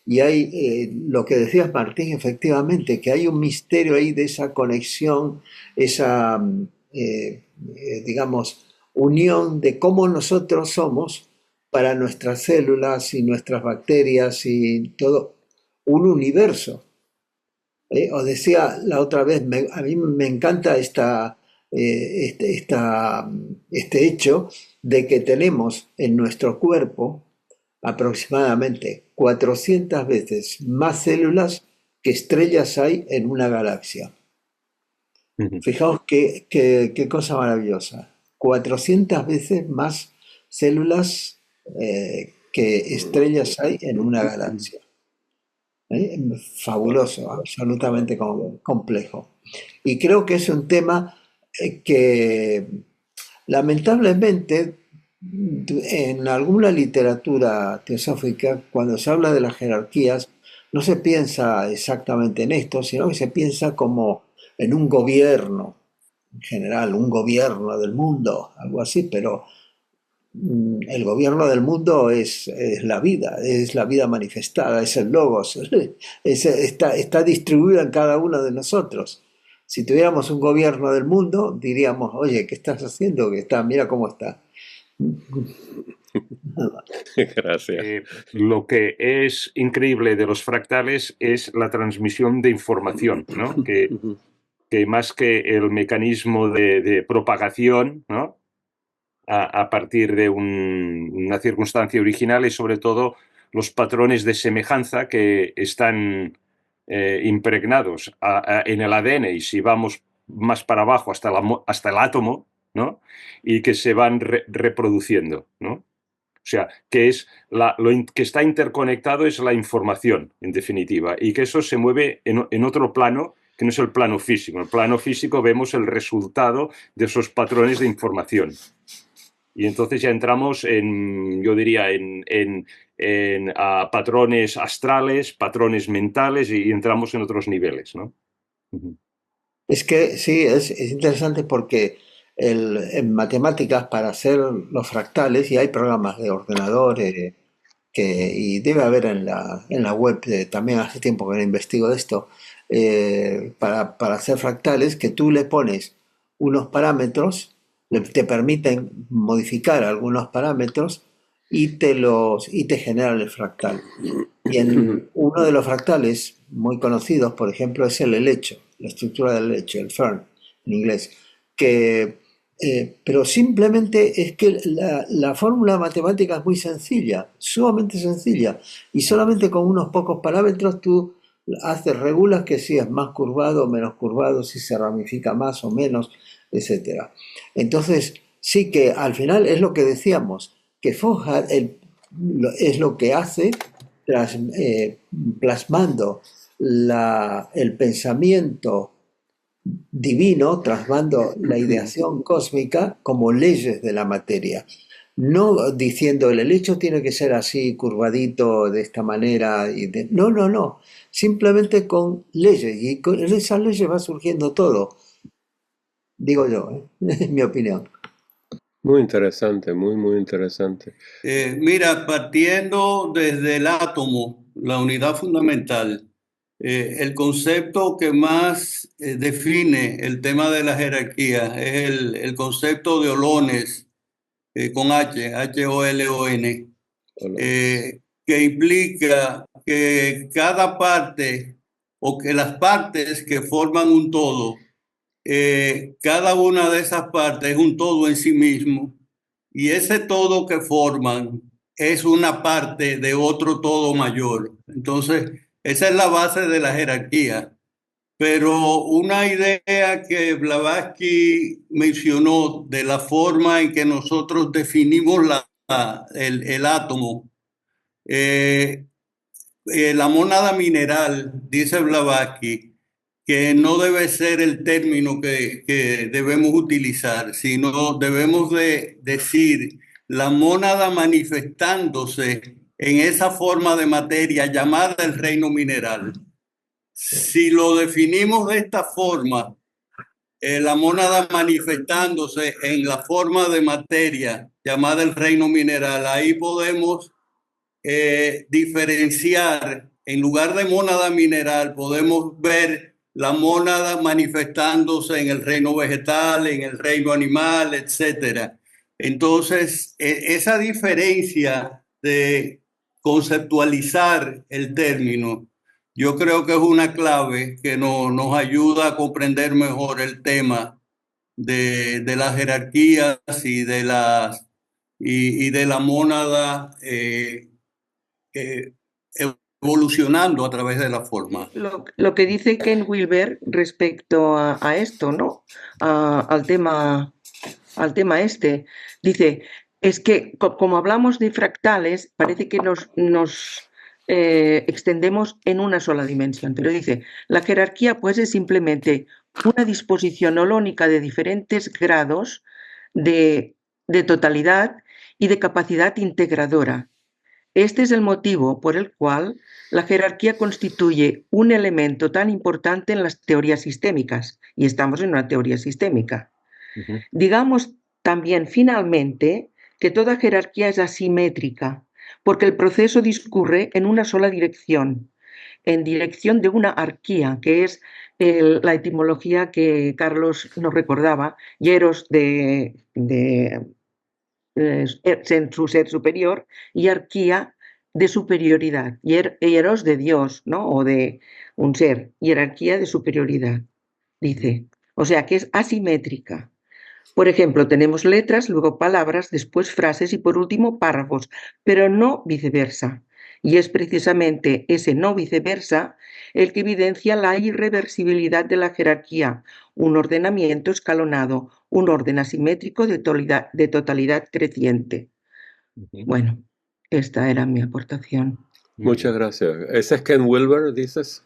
y hay lo que decías, Martín, efectivamente, que hay un misterio ahí de esa conexión, esa, digamos, unión de cómo nosotros somos para nuestras células y nuestras bacterias y todo un universo. Os decía la otra vez, a mí me encanta este hecho de que tenemos en nuestro cuerpo aproximadamente 400 veces más células que estrellas hay en una galaxia. Fijaos qué cosa maravillosa. 400 veces más células que estrellas hay en una galaxia. Fabuloso, absolutamente complejo. Y creo que es un tema que lamentablemente en alguna literatura teosófica, cuando se habla de las jerarquías, no se piensa exactamente en esto, sino que se piensa como en un gobierno, en general, un gobierno del mundo, algo así, pero el gobierno del mundo es la vida manifestada, es el logos, está distribuida en cada uno de nosotros. Si tuviéramos un gobierno del mundo, diríamos, oye, ¿qué estás haciendo? Mira cómo está. Gracias. Lo que es increíble de los fractales es la transmisión de información, ¿no? Que más que el mecanismo de propagación, ¿no? A partir de una circunstancia original es sobre todo los patrones de semejanza que están impregnados en el ADN, y si vamos más para abajo hasta el átomo, ¿no? Y que se van reproduciendo, ¿no? O sea, que que está interconectado es la información, en definitiva, y que eso se mueve en otro plano que no es el plano físico. En el plano físico vemos el resultado de esos patrones de información. Y entonces ya entramos yo diría, en patrones astrales, patrones mentales, y entramos en otros niveles, ¿no? Es que sí, es interesante porque en matemáticas, para hacer los fractales, y hay programas de ordenador y debe haber en la web, también hace tiempo que no investigo de esto, para hacer fractales, que tú le pones unos parámetros, te permiten modificar algunos parámetros y te generan el fractal. Y en uno de los fractales muy conocidos, por ejemplo, es el helecho, la estructura del helecho, el fern en inglés, pero simplemente es que la fórmula matemática es muy sencilla, sumamente sencilla, y solamente con unos pocos parámetros tú regulas que si es más curvado o menos curvado, si se ramifica más o menos, etc. Entonces, sí que al final es lo que decíamos, que Foghat es lo que hace plasmando el pensamiento divino, plasmando la ideación cósmica como leyes de la materia. No diciendo el hecho tiene que ser así, curvadito, de esta manera. No, no, no. Simplemente con leyes. Y con esas leyes va surgiendo todo. Digo yo, es mi opinión. Muy interesante, muy interesante. Mira, partiendo desde el átomo, la unidad fundamental, el concepto que más define el tema de la jerarquía es el concepto de holones, con H, H-O-L-O-N, que implica que cada parte o que las partes que forman un todo, cada una de esas partes es un todo en sí mismo, y ese todo que forman es una parte de otro todo mayor. Entonces, esa es la base de la jerarquía. Pero una idea que Blavatsky mencionó de la forma en que nosotros definimos el átomo, la mónada mineral, dice Blavatsky, que no debe ser el término que debemos utilizar, sino debemos de decir la mónada manifestándose en esa forma de materia llamada el reino mineral. Si lo definimos de esta forma, la mónada manifestándose en la forma de materia llamada el reino mineral, ahí podemos diferenciar, en lugar de mónada mineral, podemos ver la mónada manifestándose en el reino vegetal, en el reino animal, etc. Entonces, esa diferencia de conceptualizar el término, yo creo que es una clave que nos ayuda a comprender mejor el tema de las jerarquías y de la mónada evolucionando a través de la forma. Lo que dice Ken Wilber respecto a esto, ¿no? Al tema este, dice, es que como hablamos de fractales, parece que nos extendemos en una sola dimensión, pero dice, la jerarquía pues es simplemente una disposición holónica de diferentes grados de totalidad y de capacidad integradora. Este es el motivo por el cual la jerarquía constituye un elemento tan importante en las teorías sistémicas, y estamos en una teoría sistémica. Digamos también, finalmente, que toda jerarquía es asimétrica, porque el proceso discurre en una sola dirección, en dirección de una arquía, que es la etimología que Carlos nos recordaba, hieros en su ser superior, y arquía de superioridad, hieros de Dios, ¿no? O de un ser, jerarquía de superioridad, dice. O sea que es asimétrica. Por ejemplo, tenemos letras, luego palabras, después frases y por último párrafos, pero no viceversa. Y es precisamente ese no viceversa el que evidencia la irreversibilidad de la jerarquía, un ordenamiento escalonado, un orden asimétrico de totalidad creciente. Bueno, esta era mi aportación. Muchas gracias. ¿Ese es Ken Wilber, dices?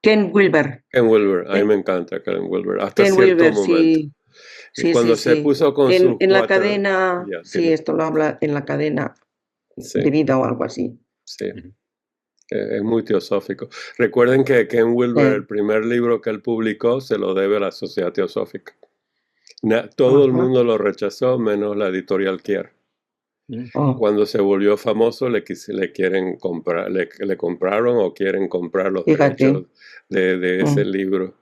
Ken Wilber. Ken Wilber, a mí me encanta Ken Wilber, hasta Ken cierto Wilber, momento. sí. Y cuando se puso con sus en la cuatro... cadena, Ya, sí, dime. esto lo habla en la cadena Sí, de vida o algo así. sí. Es muy teosófico. Recuerden que Ken Wilber, Sí. el primer libro que él publicó, se lo debe a la Sociedad Teosófica. Todo el Ajá. mundo lo rechazó, menos la editorial Kier. Oh, Cuando se volvió famoso, le quieren comprar, le compraron o quieren comprar los Fíjate. derechos de ese libro.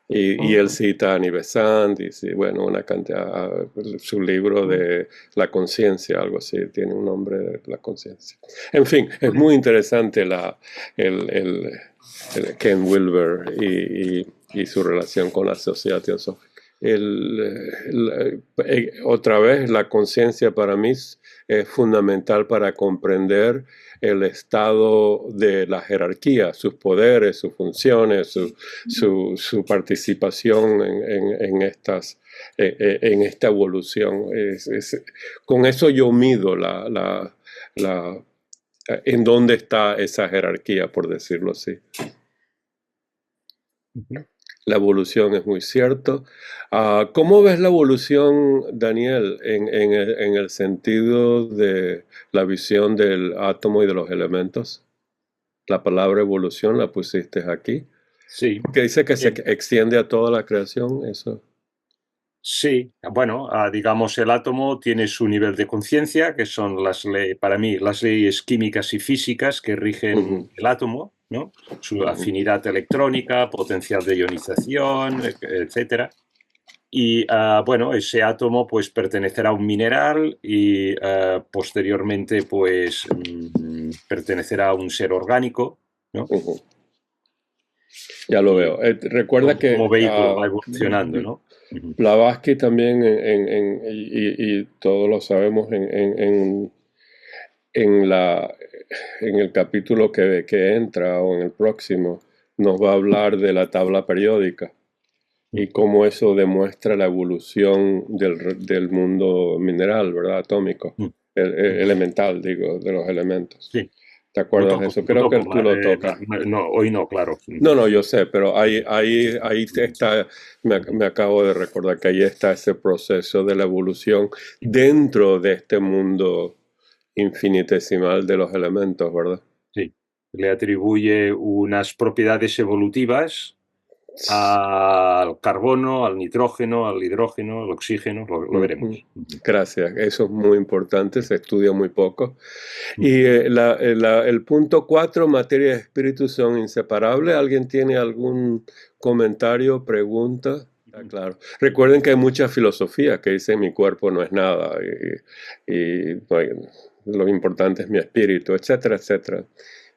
Y él cita a Annie Besant, y bueno, una cantidad, su libro de la conciencia, algo así, tiene un nombre de la conciencia. En fin, es muy interesante el Ken Wilber y su relación con la sociedad teosófica. Otra vez, la conciencia para mí es fundamental para comprender el estado de la jerarquía, sus poderes, sus funciones, su participación en esta evolución. Con eso yo mido ¿En dónde está esa jerarquía, por decirlo así? La evolución es muy cierto. ¿Cómo ves la evolución, Daniel, en el sentido de la visión del átomo y de los elementos? La palabra evolución la pusiste aquí. Sí. Que dice que se extiende a toda la creación, eso. Sí, bueno, digamos, el átomo tiene su nivel de conciencia, que son para mí, las leyes químicas y físicas que rigen el átomo, ¿no? Su afinidad electrónica, potencial de ionización, etcétera. Y bueno, ese átomo pues pertenecerá a un mineral y posteriormente pues pertenecerá a un ser orgánico, ¿no? Ya lo veo. Recuerda que como vehículo va evolucionando, ¿no? Blavatsky también, y todos lo sabemos, en el capítulo que entra o en el próximo, nos va a hablar de la tabla periódica y cómo eso demuestra la evolución del mundo mineral, ¿verdad? Atómico, elemental, digo, de los elementos. Sí. ¿Te acuerdas de eso? Creo que tú lo tocas. No, hoy no, claro. No, yo sé, pero ahí está, me acabo de recordar que ahí está ese proceso de la evolución dentro de este mundo infinitesimal de los elementos, ¿verdad? Sí, le atribuye unas propiedades evolutivas al carbono, al nitrógeno, al hidrógeno, al oxígeno, lo veremos. Gracias, eso es muy importante, se estudia muy poco. Y el punto 4, materia y espíritu son inseparables. ¿Alguien tiene algún comentario, pregunta? Claro. Recuerden que hay mucha filosofía que dice mi cuerpo no es nada y lo importante es mi espíritu, etcétera, etcétera.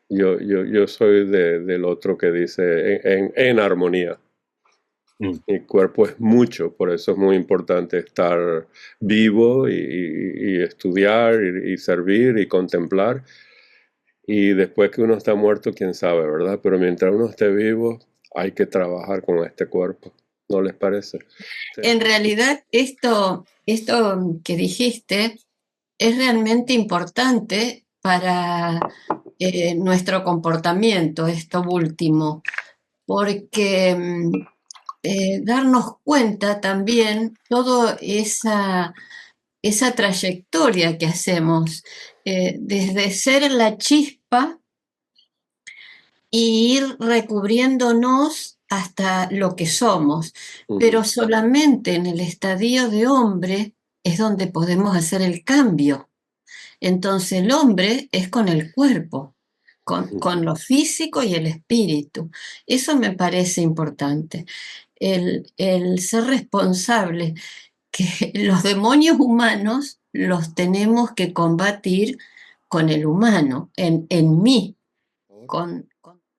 Yo soy del otro que dice en armonía. Mi cuerpo es mucho, por eso es muy importante estar vivo y estudiar y servir y contemplar. Y después que uno está muerto, quién sabe, ¿verdad? Pero mientras uno esté vivo, hay que trabajar con este cuerpo. ¿No les parece? Sí. En realidad, esto que dijiste es realmente importante para nuestro comportamiento, esto último, porque darnos cuenta también toda esa trayectoria que hacemos, desde ser la chispa y ir recubriéndonos hasta lo que somos, pero solamente en el estadio de hombre es donde podemos hacer el cambio. Entonces el hombre es con el cuerpo, con lo físico y el espíritu. Eso me parece importante. El ser responsable, que los demonios humanos los tenemos que combatir con el humano, en mí.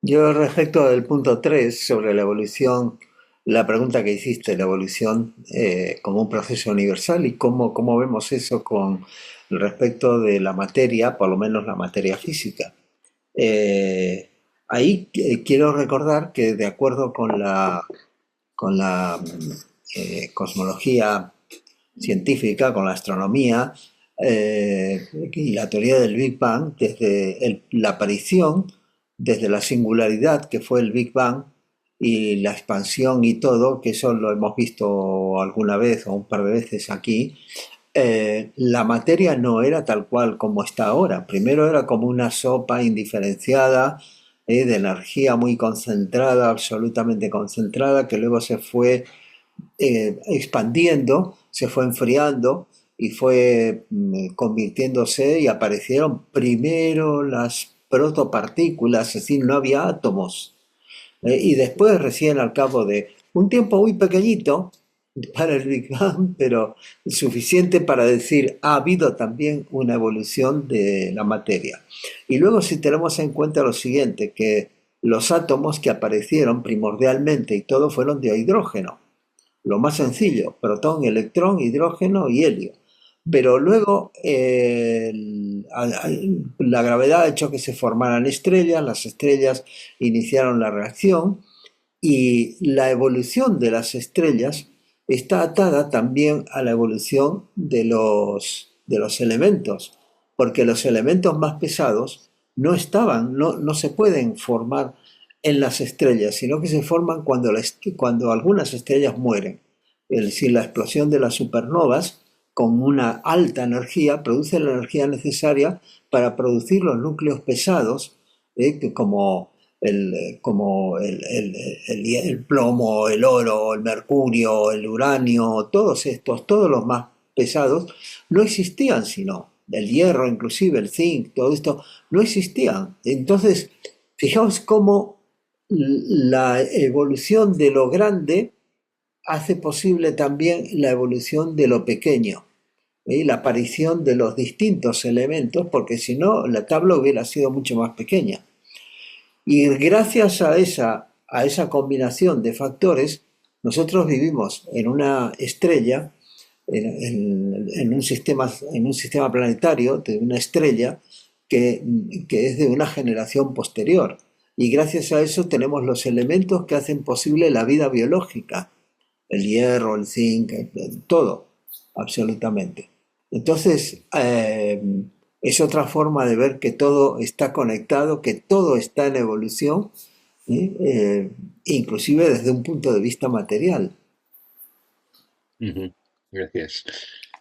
Yo respecto del punto 3 sobre la evolución, la pregunta que hiciste, la evolución como un proceso universal y cómo vemos eso con respecto de la materia, por lo menos la materia física. Ahí quiero recordar que de acuerdo con la cosmología científica, con la astronomía y la teoría del Big Bang, desde la aparición, desde la singularidad que fue el Big Bang y la expansión y todo, que eso lo hemos visto alguna vez o un par de veces aquí, la materia no era tal cual como está ahora. Primero era como una sopa indiferenciada, de energía muy concentrada, absolutamente concentrada, que luego se fue expandiendo, se fue enfriando y fue convirtiéndose y aparecieron primero las protopartículas, es decir, no había átomos. Y después recién al cabo de un tiempo muy pequeñito para el Big Bang, pero suficiente para decir ha habido también una evolución de la materia. Y luego si tenemos en cuenta lo siguiente, que los átomos que aparecieron primordialmente y todo fueron de hidrógeno, lo más sencillo, protón, electrón, hidrógeno y helio. Pero luego la gravedad ha hecho que se formaran estrellas, las estrellas iniciaron la reacción y la evolución de las estrellas está atada también a la evolución de los elementos, porque los elementos más pesados no estaban, no se pueden formar en las estrellas, sino que se forman cuando algunas estrellas mueren. Es decir, la explosión de las supernovas con una alta energía produce la energía necesaria para producir los núcleos pesados, como el plomo, el oro, el mercurio, el uranio, todos los más pesados, no existían sino. El hierro, inclusive el zinc, todo esto, no existían. Entonces, fijaos cómo la evolución de lo grande hace posible también la evolución de lo pequeño, y la aparición de los distintos elementos, porque si no, la tabla hubiera sido mucho más pequeña. Y gracias a esa combinación de factores, nosotros vivimos en una estrella, en un sistema planetario de una estrella que es de una generación posterior. Y gracias a eso tenemos los elementos que hacen posible la vida biológica, el hierro, el zinc, todo, absolutamente. Entonces, es otra forma de ver que todo está conectado, que todo está en evolución, inclusive desde un punto de vista material. Gracias.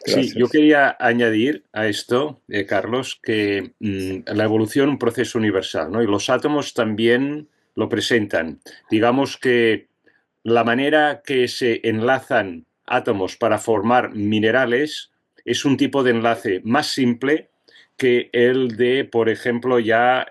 Gracias. Sí, yo quería añadir a esto, Carlos, que la evolución es un proceso universal, ¿no? Y los átomos también lo presentan. Digamos que la manera que se enlazan átomos para formar minerales es un tipo de enlace más simple que el de, por ejemplo, ya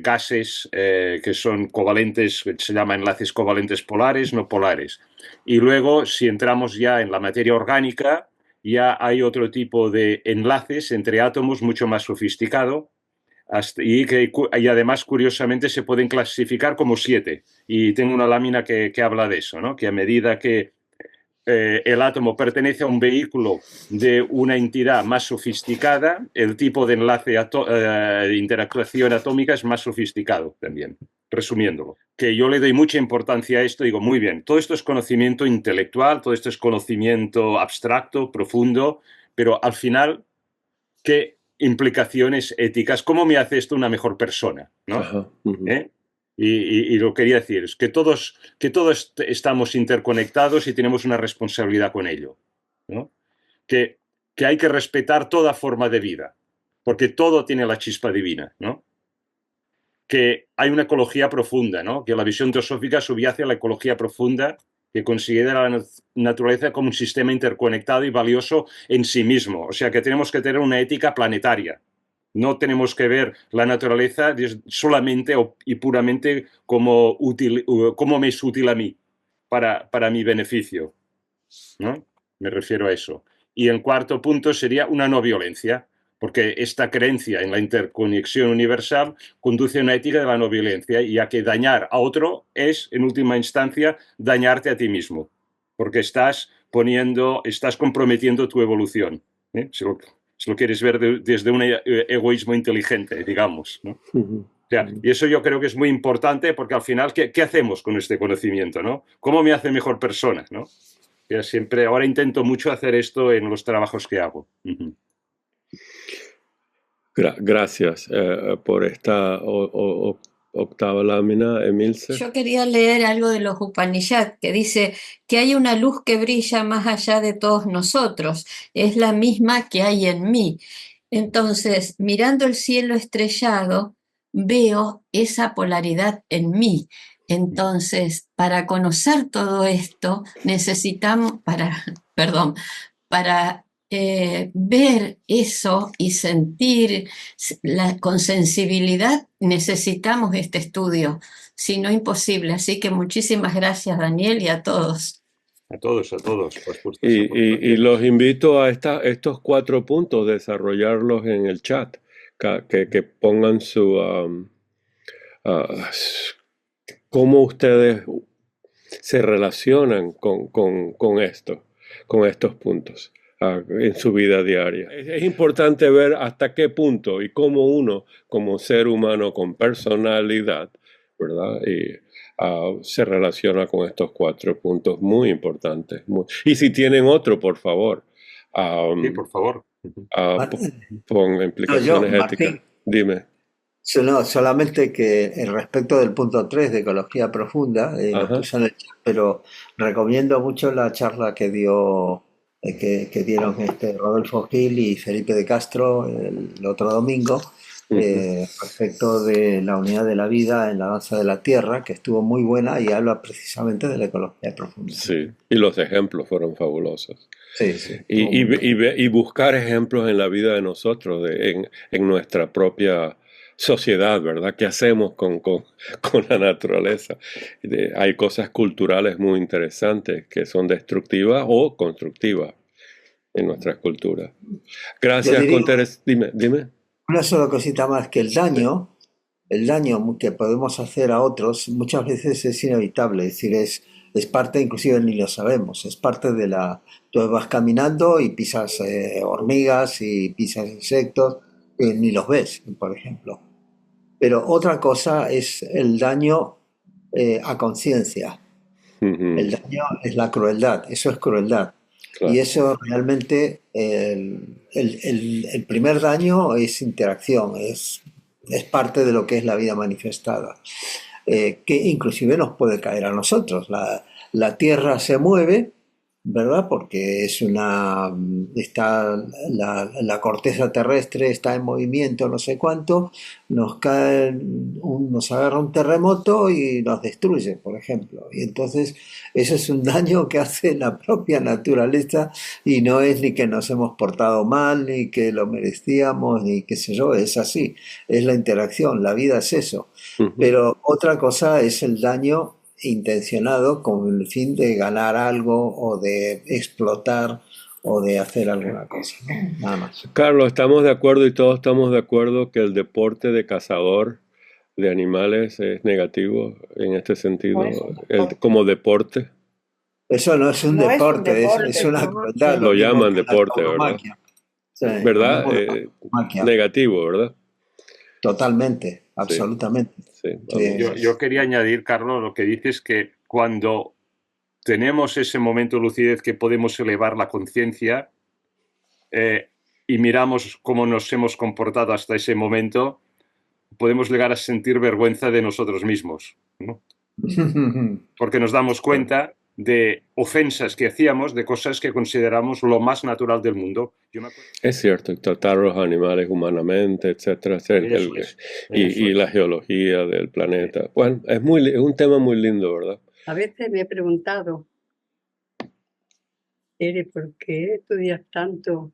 gases que son covalentes, se llaman enlaces covalentes polares, no polares. Y luego, si entramos ya en la materia orgánica, ya hay otro tipo de enlaces entre átomos mucho más sofisticado y además, curiosamente, se pueden clasificar como 7. Y tengo una lámina que habla de eso, ¿no? Que a medida que el átomo pertenece a un vehículo de una entidad más sofisticada, el tipo de enlace de interactuación atómica es más sofisticado también, resumiéndolo. Que yo le doy mucha importancia a esto, digo, muy bien, todo esto es conocimiento intelectual, todo esto es conocimiento abstracto, profundo, pero al final, ¿qué implicaciones éticas? ¿Cómo me hace esto una mejor persona? ¿No? Ajá. Y lo quería decir, es que todos estamos interconectados y tenemos una responsabilidad con ello, ¿no? Que hay que respetar toda forma de vida, porque todo tiene la chispa divina, ¿no? Que hay una ecología profunda, ¿no? Que la visión teosófica subyace a la ecología profunda, que considera la naturaleza como un sistema interconectado y valioso en sí mismo. O sea, que tenemos que tener una ética planetaria. No tenemos que ver la naturaleza solamente y puramente como me es útil a mí, para mi beneficio, ¿no? Me refiero a eso. Y el cuarto punto sería una no violencia, porque esta creencia en la interconexión universal conduce a una ética de la no violencia, ya que dañar a otro es, en última instancia, dañarte a ti mismo, porque estás comprometiendo tu evolución, ¿eh? Si lo quieres ver desde un egoísmo inteligente, digamos, ¿no? O sea, y eso yo creo que es muy importante, porque al final, ¿qué hacemos con este conocimiento, ¿no? ¿Cómo me hace mejor persona, ¿no? Yo siempre, ahora intento mucho hacer esto en los trabajos que hago. Gracias por esta octava lámina, Emilce. Yo quería leer algo de los Upanishad, que dice que hay una luz que brilla más allá de todos nosotros, es la misma que hay en mí. Entonces, mirando el cielo estrellado, veo esa polaridad en mí. Entonces, para conocer todo esto, necesitamos, para ver eso y sentir con sensibilidad, necesitamos este estudio, si no imposible. Así que muchísimas gracias, Daniel, y a todos. A todos. Y los invito a estos 4 puntos, desarrollarlos en el chat, que pongan cómo ustedes se relacionan con estos puntos en su vida diaria. Es importante ver hasta qué punto y cómo uno, como ser humano con personalidad, ¿verdad? Se relaciona con estos 4 puntos muy importantes. Y si tienen otro, por favor. Sí, por favor. Con implicaciones éticas. Dime. No, solamente que respecto del punto 3 de ecología profunda, lo Ajá, puse en el chat, pero recomiendo mucho la charla que dieron Rodolfo Gil y Felipe de Castro el otro domingo, ujú, respecto de la unidad de la vida en la danza de la tierra, que estuvo muy buena y habla precisamente de la ecología profunda. sí, y los ejemplos fueron fabulosos. Sí, sí, Y, estuvo muy bien. y buscar ejemplos en la vida de nosotros, en nuestra propia sociedad, ¿verdad? ¿Qué hacemos con la naturaleza? Hay cosas culturales muy interesantes que son destructivas o constructivas en nuestras culturas. Yo Gracias, diría Conteres. Dime, dime. una sola cosita más, que el daño que podemos hacer a otros muchas veces es inevitable, es decir, es parte, inclusive ni lo sabemos, es parte de la... Tú vas caminando y pisas hormigas y pisas insectos, ni los ves, por ejemplo. Pero otra cosa es el daño a conciencia. El Ujú, daño es la crueldad, eso es crueldad. Y claro. eso realmente, el primer daño es interacción, es parte de lo que es la vida manifestada, que inclusive nos puede caer a nosotros. La Tierra se mueve, ¿verdad? Porque la corteza terrestre está en movimiento, no sé cuánto, nos agarra un terremoto y nos destruye, por ejemplo. Y entonces eso es un daño que hace la propia naturaleza y no es ni que nos hemos portado mal, ni que lo merecíamos, ni qué sé yo, es así, es la interacción, la vida es eso. Ujú. Pero otra cosa es el daño intencionado con el fin de ganar algo o de explotar o de hacer alguna cosa, ¿no? Nada más. Carlos, estamos de acuerdo y todos estamos de acuerdo que el deporte de cazador de animales es negativo en este No es sentido, un deporte. como deporte. Eso no es un No es un deporte, es deporte, una ¿no? crueldad, lo Lo mismo llaman que la deporte, ¿verdad? tauromaquia. Sí, lo ¿Verdad? mismo que la tauromaquia. Negativo, ¿verdad? Totalmente, Sí, absolutamente. sí, Sí, vamos. Yo quería añadir, Carlos, lo que dices que cuando tenemos ese momento de lucidez que podemos elevar la conciencia y miramos cómo nos hemos comportado hasta ese momento, podemos llegar a sentir vergüenza de nosotros mismos, ¿no? Porque nos damos cuenta de ofensas que hacíamos, de cosas que consideramos lo más natural del mundo. Yo me acuerdo... Es cierto, tratar a los animales humanamente, etcétera, Eso es, eso y la es. geología del planeta. Bueno, es un tema muy lindo, ¿verdad? A veces me he preguntado, Ere, ¿por qué estudias tanto?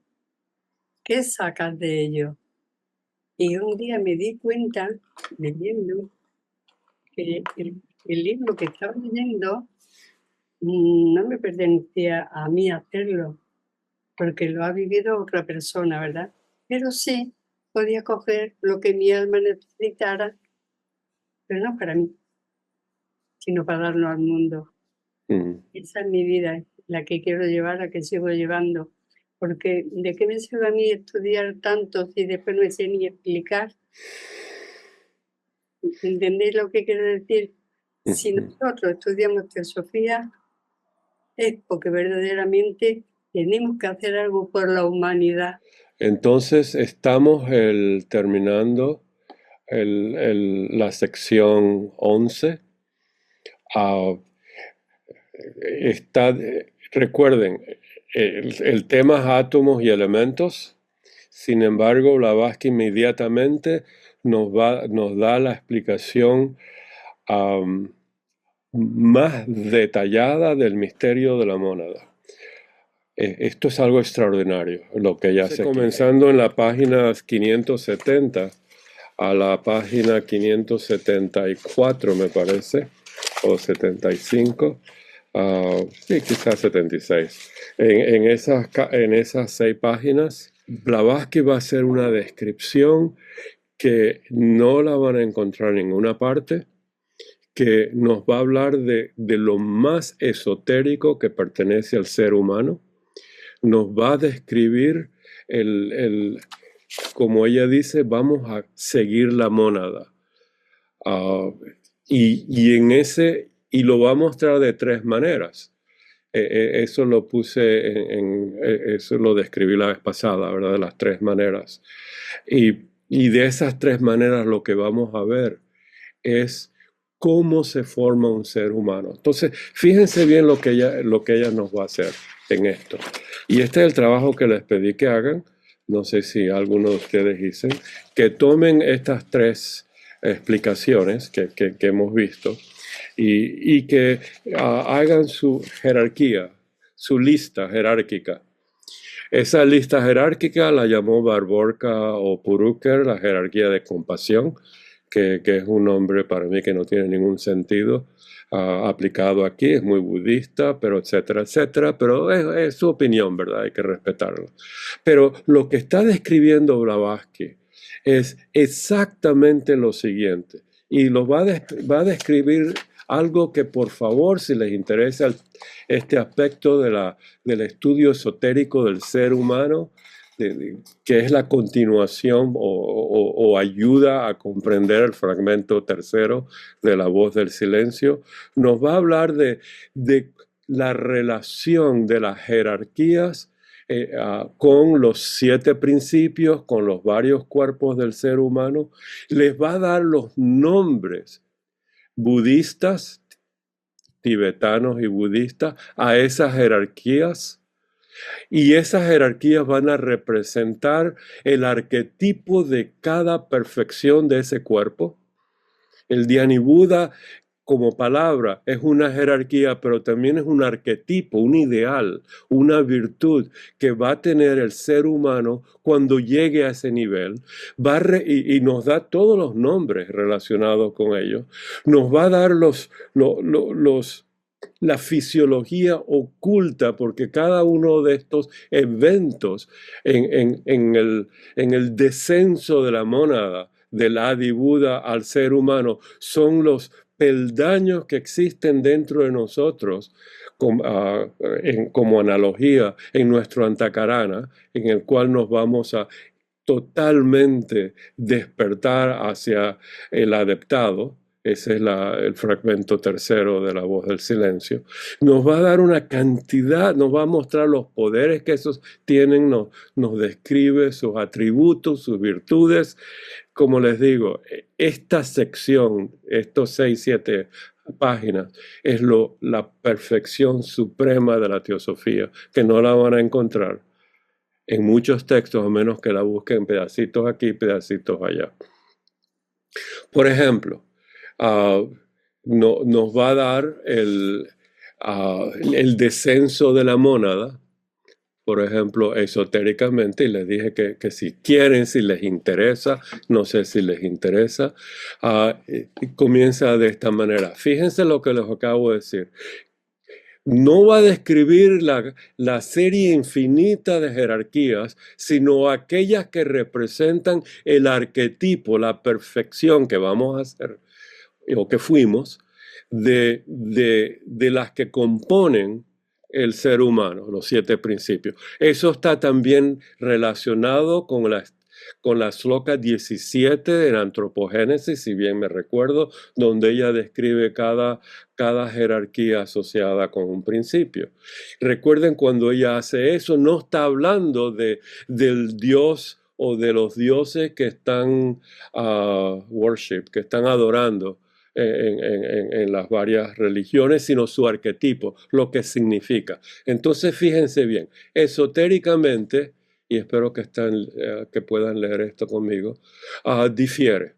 ¿Qué sacas de ello? Y un día me di cuenta, leyendo, que el libro que estaba leyendo no me pertenecía a mí hacerlo, porque lo ha vivido otra persona, ¿verdad? Pero sí podía coger lo que mi alma necesitara, pero no para mí, sino para darlo al mundo. Mm. Esa es mi vida, la que quiero llevar, la que sigo llevando. Porque ¿de qué me sirve a mí estudiar tanto si después no sé ni explicar? ¿Entendéis lo que quiero decir? Si Ujú. nosotros estudiamos teosofía, es porque verdaderamente tenemos que hacer algo por la humanidad. Entonces estamos terminando la sección 11. Ah, recuerden, el tema es átomos y elementos. Sin embargo, Blavatsky inmediatamente nos da la explicación más detallada del misterio de la mónada. Esto es algo extraordinario, lo que ella hace aquí. Comenzando en la página 570 a la página 574, me parece, o 75, sí, quizás 76. En esas 6 páginas, Blavatsky va a hacer una descripción que no la van a encontrar en ninguna parte, que nos va a hablar de lo más esotérico que pertenece al ser humano. Nos va a describir como ella dice, vamos a seguir la mónada. Y lo va a mostrar de 3 maneras. Eso lo puse eso lo describí la vez pasada, ¿verdad? De las 3 maneras. Y Y de esas tres maneras lo que vamos a ver es cómo se forma un ser humano. Entonces, fíjense bien lo que ella nos va a hacer en esto. Y este es el trabajo que les pedí que hagan. No sé si alguno de ustedes dicen, que tomen estas tres explicaciones que hemos visto y que hagan su jerarquía, su lista jerárquica. Esa lista jerárquica la llamó Barborka o Puruker la jerarquía de compasión, que es un nombre para mí que no tiene ningún sentido aplicado aquí, es muy budista, pero etcétera, etcétera, pero es su opinión, ¿verdad? Hay que respetarlo. Pero lo que está describiendo Blavatsky es exactamente lo siguiente, y lo va a describir algo que, por favor, si les interesa este aspecto del estudio esotérico del ser humano, que es la continuación o ayuda a comprender el fragmento tercero de La Voz del Silencio, nos va a hablar de la relación de las jerarquías con los 7 principios, con los varios cuerpos del ser humano. Les va a dar los nombres budistas, tibetanos y budistas a esas jerarquías, y esas jerarquías van a representar el arquetipo de cada perfección de ese cuerpo. El Dhyani Buddha como palabra es una jerarquía, pero también es un arquetipo, un ideal, una virtud que va a tener el ser humano cuando llegue a ese nivel. Y nos da todos los nombres relacionados con ellos. Nos va a dar la fisiología oculta, porque cada uno de estos eventos en el descenso de la mónada, del Adi Buda al ser humano, son los peldaños que existen dentro de nosotros como analogía en nuestro Antakarana, en el cual nos vamos a totalmente despertar hacia el adeptado. Ese es el fragmento tercero de La Voz del Silencio. Nos va a dar una cantidad, nos va a mostrar los poderes que esos tienen, nos describe sus atributos, sus virtudes. Como les digo, esta sección, estos 6, 7 páginas, es la perfección suprema de la teosofía, que no la van a encontrar en muchos textos, a menos que la busquen pedacitos aquí, pedacitos allá. Por ejemplo, nos va a dar el descenso de la mónada, por ejemplo, esotéricamente, y les dije que si quieren, si les interesa, no sé si les interesa, comienza de esta manera. Fíjense lo que les acabo de decir. No va a describir la serie infinita de jerarquías, sino aquellas que representan el arquetipo, la perfección que vamos a hacer, o que fuimos, de las que componen el ser humano, los 7 principios. Eso está también relacionado con la sloka 17 de Antropogénesis, si bien me recuerdo, donde ella describe cada jerarquía asociada con un principio. Recuerden, cuando ella hace eso, no está hablando del dios o de los dioses que están que están adorando en las varias religiones, sino su arquetipo, lo que significa. Entonces, fíjense bien, esotéricamente, y espero que puedan leer esto conmigo, difiere.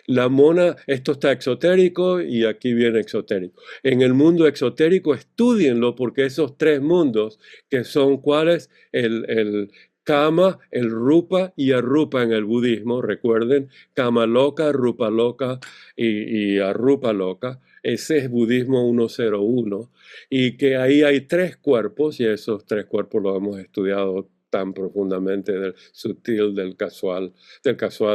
La mona, esto está exotérico y aquí viene exotérico. En el mundo exotérico, estudienlo, porque esos 3 mundos, que son ¿cuáles? El Kama, el Rupa y Arupa en el budismo, recuerden, Kama Loka, Rupa Loka y Arupa Loka. Ese es budismo 101, y que ahí hay 3 cuerpos, y esos 3 cuerpos los hemos estudiado tan profundamente, del sutil, del casual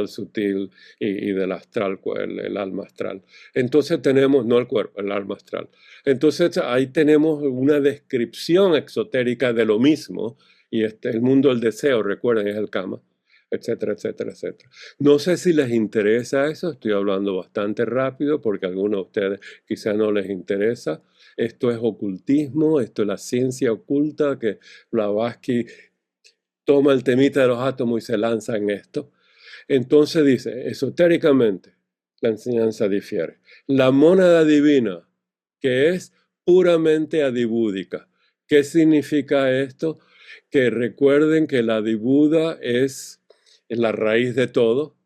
sutil y del astral, el alma astral. Entonces tenemos, no el cuerpo, el alma astral. Entonces ahí tenemos una descripción exotérica de lo mismo, y el mundo del deseo, recuerden, es el Kama, etcétera, etcétera, etcétera. No sé si les interesa eso, estoy hablando bastante rápido porque a algunos de ustedes quizá no les interesa. Esto es ocultismo, esto es la ciencia oculta, que Blavatsky toma el temita de los átomos y se lanza en esto. Entonces dice, esotéricamente, la enseñanza difiere. La mónada divina, que es puramente adibúdica. ¿Qué significa esto? Que recuerden que la adibuda es la raíz de todo,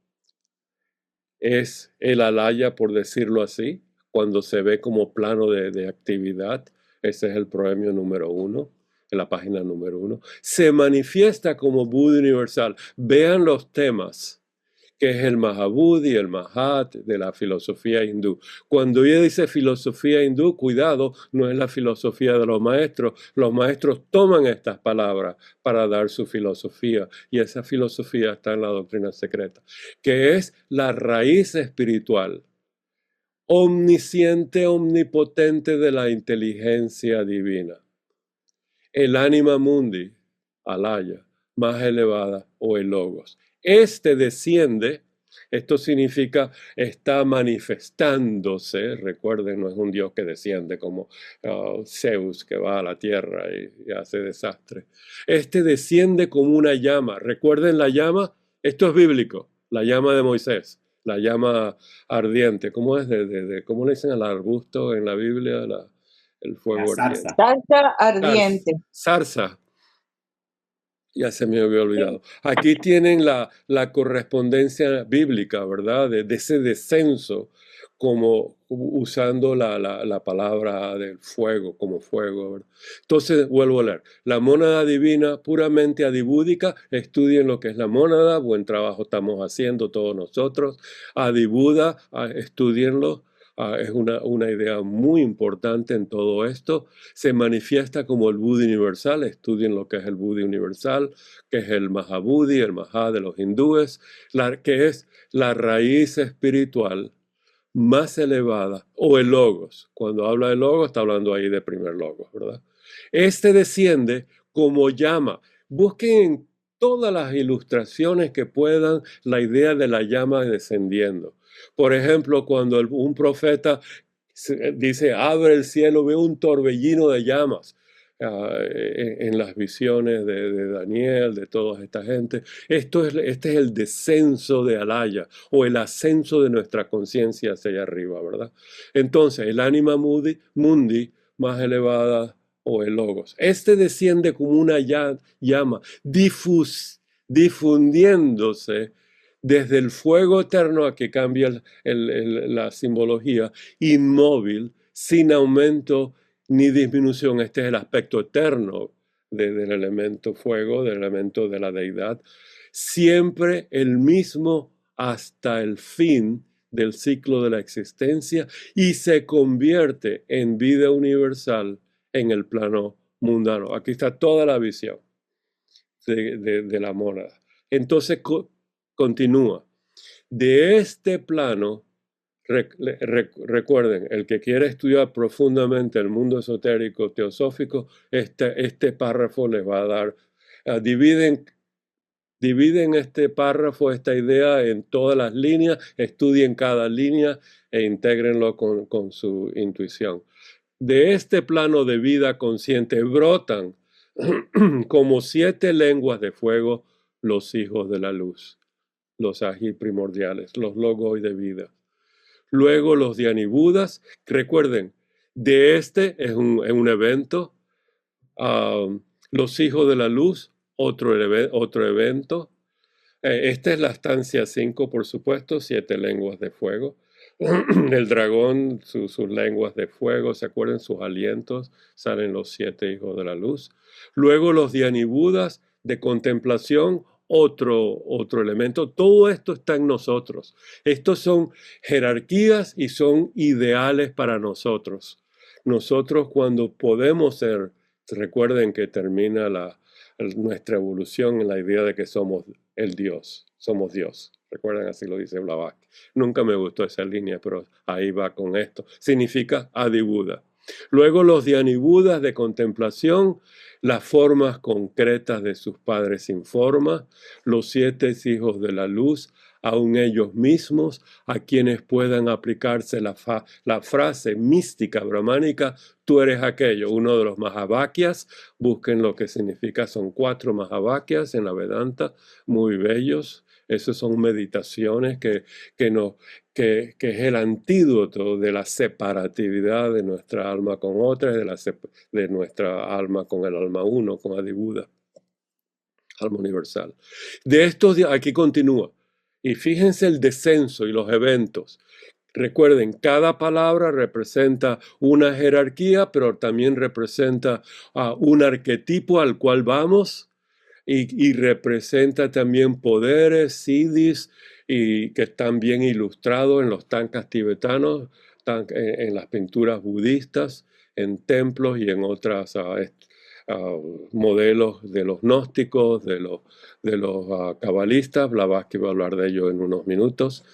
es el alaya, por decirlo así, cuando se ve como plano de actividad. Ese es el proemio número 1, en la página número 1. Se manifiesta como Buda universal. Vean los temas, que es el Mahabodhi, el Mahat de la filosofía hindú. Cuando ella dice filosofía hindú, cuidado, no es la filosofía de los maestros. Los maestros toman estas palabras para dar su filosofía, y esa filosofía está en la doctrina secreta, que es la raíz espiritual, omnisciente, omnipotente de la inteligencia divina. El anima mundi, alaya, más elevada, o el logos. Este desciende, esto significa está manifestándose. Recuerden, no es un Dios que desciende como Zeus, que va a la tierra y hace desastre. Este desciende como una llama. Recuerden la llama, esto es bíblico, la llama de Moisés, la llama ardiente. ¿Cómo es? ¿Cómo le dicen al arbusto en la Biblia? El fuego La ardiente. Zarza ardiente. Zarza. Ya se me había olvidado. Aquí tienen la correspondencia bíblica, ¿verdad? De ese descenso, como usando la palabra del fuego, como fuego, ¿verdad? Entonces, vuelvo a leer. La mónada divina, puramente adibúdica, estudien lo que es la mónada, buen trabajo estamos haciendo todos nosotros. Adibuda, estudienlo. Es una idea muy importante en todo esto. Se manifiesta como el Buda universal. Estudien lo que es el Buda universal, que es el Mahabodhi, el Maha de los hindúes, que es la raíz espiritual más elevada, o el logos. Cuando habla de logos, está hablando ahí de primer logos, ¿verdad? Este desciende como llama. Busquen en todas las ilustraciones que puedan la idea de la llama descendiendo. Por ejemplo, cuando un profeta dice, abre el cielo, ve un torbellino de llamas en las visiones de Daniel, de toda esta gente. Este es el descenso de alaya, o el ascenso de nuestra conciencia hacia allá arriba, ¿verdad? Entonces, el anima mundi más elevada, o el logos. Este desciende como una llama, difundiéndose desde el fuego eterno, a que cambia la simbología, inmóvil, sin aumento ni disminución. Este es el aspecto eterno del elemento fuego, del elemento de la deidad. Siempre el mismo hasta el fin del ciclo de la existencia, y se convierte en vida universal en el plano mundano. Aquí está toda la visión de la mónada. Entonces, continúa. De este plano, recuerden, el que quiere estudiar profundamente el mundo esotérico teosófico, este párrafo les va a dar, dividen este párrafo, esta idea, en todas las líneas, estudien cada línea e intégrenlo con su intuición. De este plano de vida consciente brotan como 7 lenguas de fuego los hijos de la luz, los agi primordiales, los logos de vida. Luego los Dhyani-Budas. Recuerden, de este es un evento. Los hijos de la luz, otro evento. Esta es la estancia 5, por supuesto, 7 lenguas de fuego. El dragón, sus lenguas de fuego, ¿se acuerdan? Sus alientos, salen los 7 hijos de la luz. Luego los Dhyani-Budas de contemplación, otro elemento. Todo esto está en nosotros. Estos son jerarquías y son ideales para nosotros. Nosotros, cuando podemos ser, recuerden que termina nuestra evolución en la idea de que somos el Dios, somos Dios. Recuerdan, así lo dice Blavatsky. Nunca me gustó esa línea, pero ahí va con esto. Significa Adibuda. Luego los Dhyani-Budas de contemplación, las formas concretas de sus padres sin forma, los 7 hijos de la luz, aun ellos mismos, a quienes puedan aplicarse la frase mística brahmánica, tú eres aquello, uno de los Mahavakyas. Busquen lo que significa, son 4 Mahavakyas en la Vedanta, muy bellos. Esas son meditaciones que es el antídoto de la separatividad de nuestra alma con otra, de nuestra alma con el alma uno, con Adi Buda, alma universal. De estos días, aquí continúa. Y fíjense el descenso y los eventos. Recuerden, cada palabra representa una jerarquía, pero también representa un arquetipo al cual vamos y representa también poderes, siddhis, y que están bien ilustrados en los tankas tibetanos, en las pinturas budistas, en templos y en otros modelos de los gnósticos, de los cabalistas. Blavatsky va a hablar de ello en unos minutos,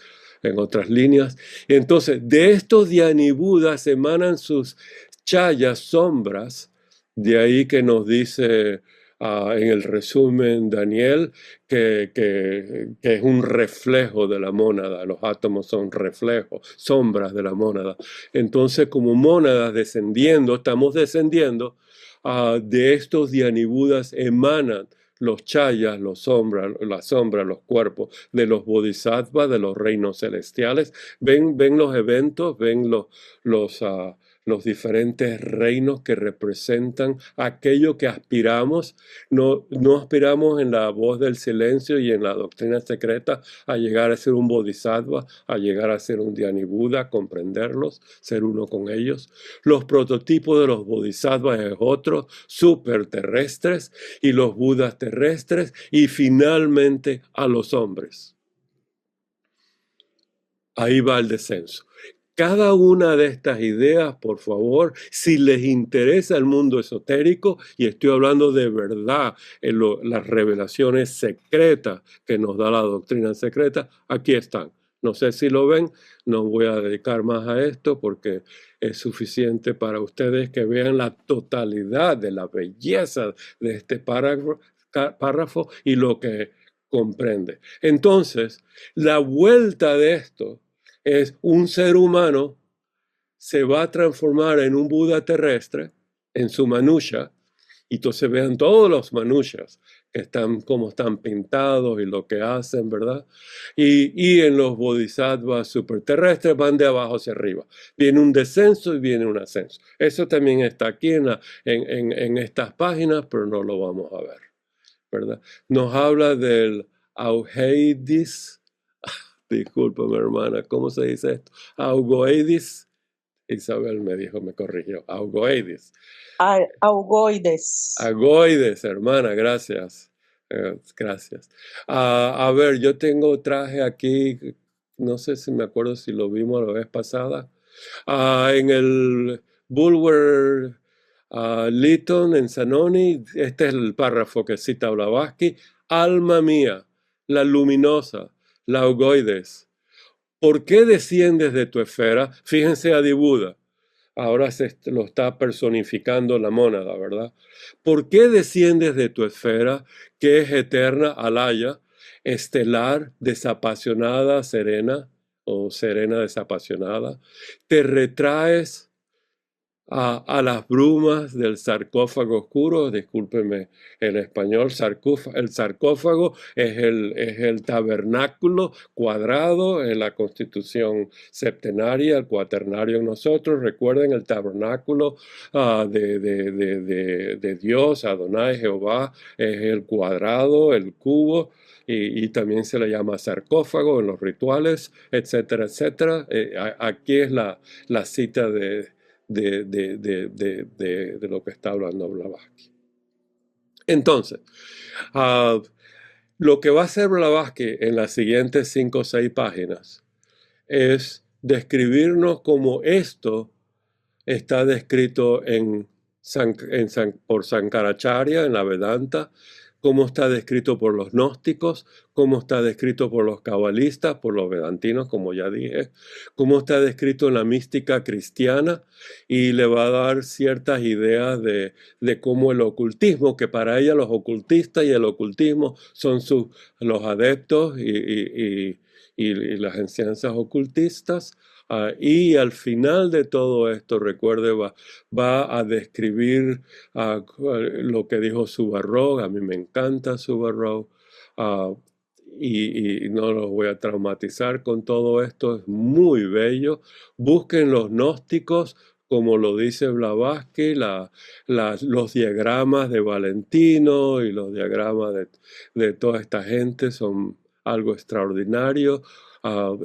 en otras líneas. Entonces, de estos Dhyani Budas emanan sus chayas, sombras, de ahí que nos dice en el resumen Daniel que es un reflejo de la mónada. Los átomos son reflejos, sombras de la mónada. Entonces, como mónadas descendiendo, estamos descendiendo, de estos Dhyani Budas emanan los chayas, las sombras, los cuerpos de los bodhisattvas, de los reinos celestiales. Ven los eventos, ven los diferentes reinos que representan aquello que aspiramos. No aspiramos en la voz del silencio y en la doctrina secreta a llegar a ser un bodhisattva, a llegar a ser un Dhyani Buda, comprenderlos, ser uno con ellos. Los prototipos de los bodhisattvas es otro, superterrestres, y los budas terrestres, y finalmente a los hombres. Ahí va el descenso. Cada una de estas ideas, por favor, si les interesa el mundo esotérico, y estoy hablando de verdad en las revelaciones secretas que nos da la doctrina secreta, aquí están. No sé si lo ven, no voy a dedicar más a esto porque es suficiente para ustedes que vean la totalidad de la belleza de este párrafo y lo que comprende. Entonces, la vuelta de esto es un ser humano se va a transformar en un Buda terrestre, en su manusha, y entonces vean todos los manushas que están como están pintados y lo que hacen, ¿verdad? Y en los bodhisattvas superterrestres van de abajo hacia arriba. Viene un descenso y viene un ascenso. Eso también está aquí en estas páginas, pero no lo vamos a ver, ¿verdad? Nos habla del Augeidis. Discúlpame, hermana, ¿cómo se dice esto? Augoidis. Isabel me corrigió. Augoidis. Augoides. Agoides, hermana, gracias. Gracias. A ver, yo traje aquí, no sé si me acuerdo si lo vimos la vez pasada, en el Bulwer Lytton, en Zanoni, este es el párrafo que cita Blavatsky: alma mía, la luminosa, la Augoides, ¿por qué desciendes de tu esfera? Fíjense Adi Buda. Ahora lo está personificando la mónada, ¿verdad? ¿Por qué desciendes de tu esfera, que es eterna, alaya, estelar, desapasionada, serena, o serena desapasionada? Te retraes a las brumas del sarcófago oscuro. Discúlpenme el español. El sarcófago es el tabernáculo cuadrado en la constitución septenaria, el cuaternario en nosotros. Recuerden el tabernáculo de Dios, Adonai, Jehová, es el cuadrado, el cubo. Y también se le llama sarcófago en los rituales, etcétera, etcétera. Aquí es la cita de lo que está hablando Blavatsky. Entonces, lo que va a hacer Blavatsky en las siguientes 5 o 6 páginas es describirnos cómo esto está descrito por Sankaracharya en la Vedanta, cómo está descrito por los gnósticos, cómo está descrito por los cabalistas, por los vedantinos, como ya dije, cómo está descrito en la mística cristiana, y le va a dar ciertas ideas de cómo el ocultismo, que para ella los ocultistas y el ocultismo son los adeptos y las enseñanzas ocultistas. Y al final de todo esto, recuerde, va a describir lo que dijo Subarró. A mí me encanta Subarró. y no los voy a traumatizar con todo esto, es muy bello. Busquen los gnósticos, como lo dice Blavatsky, los diagramas de Valentino y los diagramas de toda esta gente son algo extraordinario.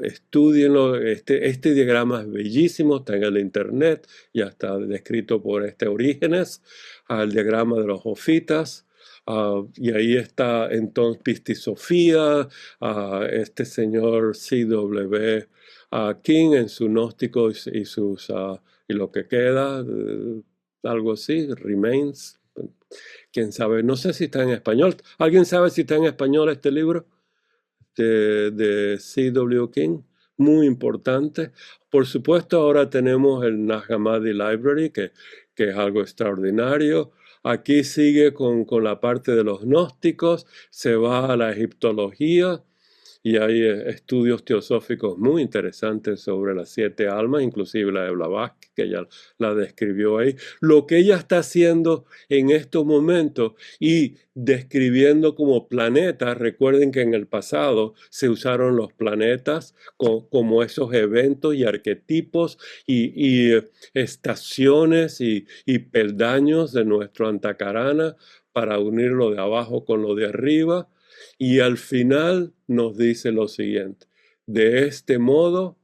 Estúdienlo, este diagrama es bellísimo, está en el internet, ya está descrito por Orígenes, el diagrama de los ofitas. Y ahí está entonces Pistisofía, este señor C.W. King en su gnóstico y lo que queda, algo así, Remains. Quién sabe, no sé si está en español. ¿Alguien sabe si está en español este libro de C.W. King? Muy importante. Por supuesto, ahora tenemos el Nag Hammadi Library, que es algo extraordinario. Aquí sigue con la parte de los gnósticos, se va a la egiptología y hay estudios teosóficos muy interesantes sobre las 7 almas, inclusive la de Blavatsky, que ella la describió ahí. Lo que ella está haciendo en estos momentos y describiendo como planetas, recuerden que en el pasado se usaron los planetas como esos eventos y arquetipos y estaciones y peldaños de nuestro Antakarana para unir lo de abajo con lo de arriba. Y al final nos dice lo siguiente: de este modo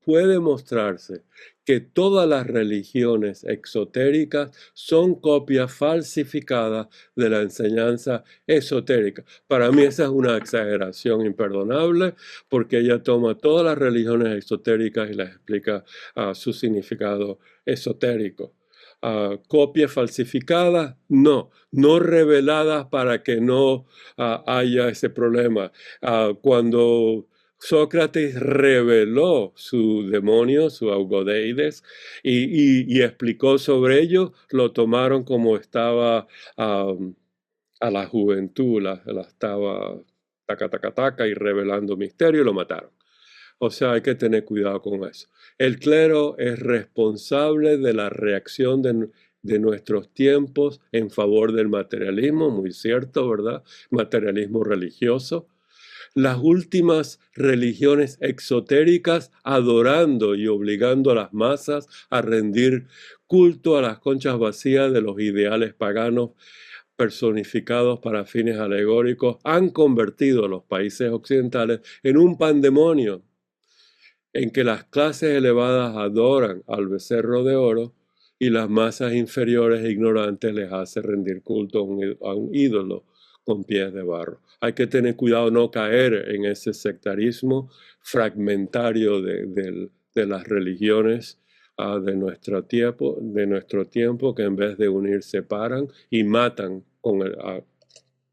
puede mostrarse que todas las religiones exotéricas son copias falsificadas de la enseñanza esotérica. Para mí esa es una exageración imperdonable, porque ella toma todas las religiones esotéricas y les explica su significado esotérico. Copias falsificadas, no reveladas para que no haya ese problema. Cuando Sócrates reveló su demonio, su Augodeides, y explicó sobre ello, lo tomaron como estaba a la juventud, la estaba taca y revelando misterio, y lo mataron. O sea, hay que tener cuidado con eso. El clero es responsable de la reacción de nuestros tiempos en favor del materialismo, muy cierto, ¿verdad? Materialismo religioso. Las últimas religiones exotéricas adorando y obligando a las masas a rendir culto a las conchas vacías de los ideales paganos personificados para fines alegóricos han convertido a los países occidentales en un pandemonio en que las clases elevadas adoran al becerro de oro y las masas inferiores e ignorantes les hace rendir culto a un ídolo con pies de barro. Hay que tener cuidado no caer en ese sectarismo fragmentario de las religiones de nuestro tiempo, que en vez de unir separan y matan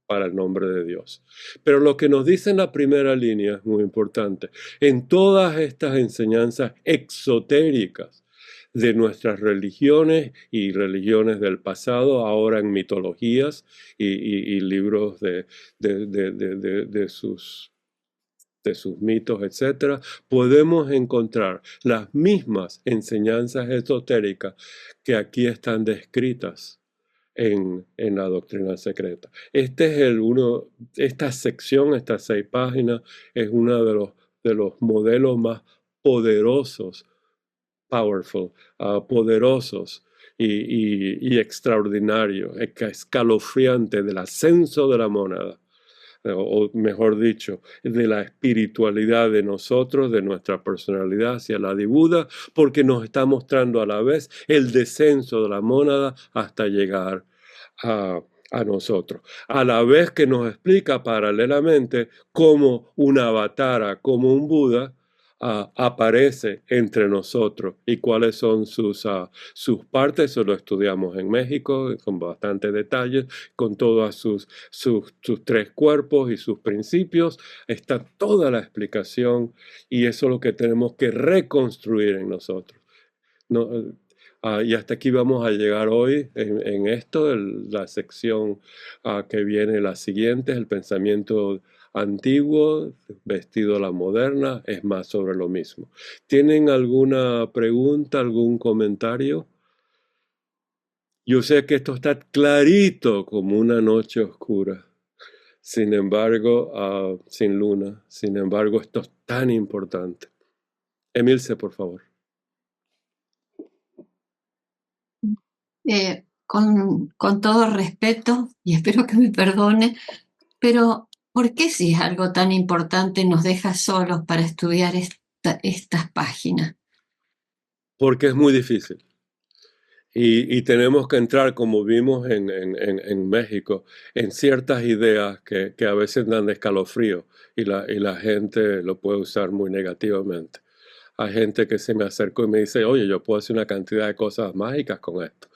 para el nombre de Dios. Pero lo que nos dice en la primera línea es muy importante. En todas estas enseñanzas exotéricas de nuestras religiones y religiones del pasado, ahora en mitologías y libros de sus mitos, etc., podemos encontrar las mismas enseñanzas esotéricas que aquí están descritas en la doctrina secreta. Esta sección, estas 6 páginas, es uno de los modelos más poderosos, poderosos y extraordinarios, escalofriante del ascenso de la mónada, o mejor dicho, de la espiritualidad de nosotros, de nuestra personalidad hacia la Buda, porque nos está mostrando a la vez el descenso de la mónada hasta llegar a nosotros, a la vez que nos explica paralelamente cómo un avatara, como un Buda, aparece entre nosotros y cuáles son sus partes. Eso lo estudiamos en México con bastante detalle, con todos sus 3 cuerpos y sus principios. Está toda la explicación y eso es lo que tenemos que reconstruir en nosotros. Y hasta aquí vamos a llegar hoy en esto, la sección que viene, la siguiente, el pensamiento antiguo vestido a la moderna, es más sobre lo mismo. ¿Tienen alguna pregunta, algún comentario? Yo sé que esto está clarito como una noche oscura. Sin embargo, sin luna. Sin embargo, esto es tan importante. Emilce, por favor. Con todo respeto, y espero que me perdone, pero ¿por qué si es algo tan importante nos deja solos para estudiar estas páginas? Porque es muy difícil. Y tenemos que entrar, como vimos en México, en ciertas ideas que a veces dan escalofrío y la gente lo puede usar muy negativamente. Hay gente que se me acercó y me dice, oye, yo puedo hacer una cantidad de cosas mágicas con esto.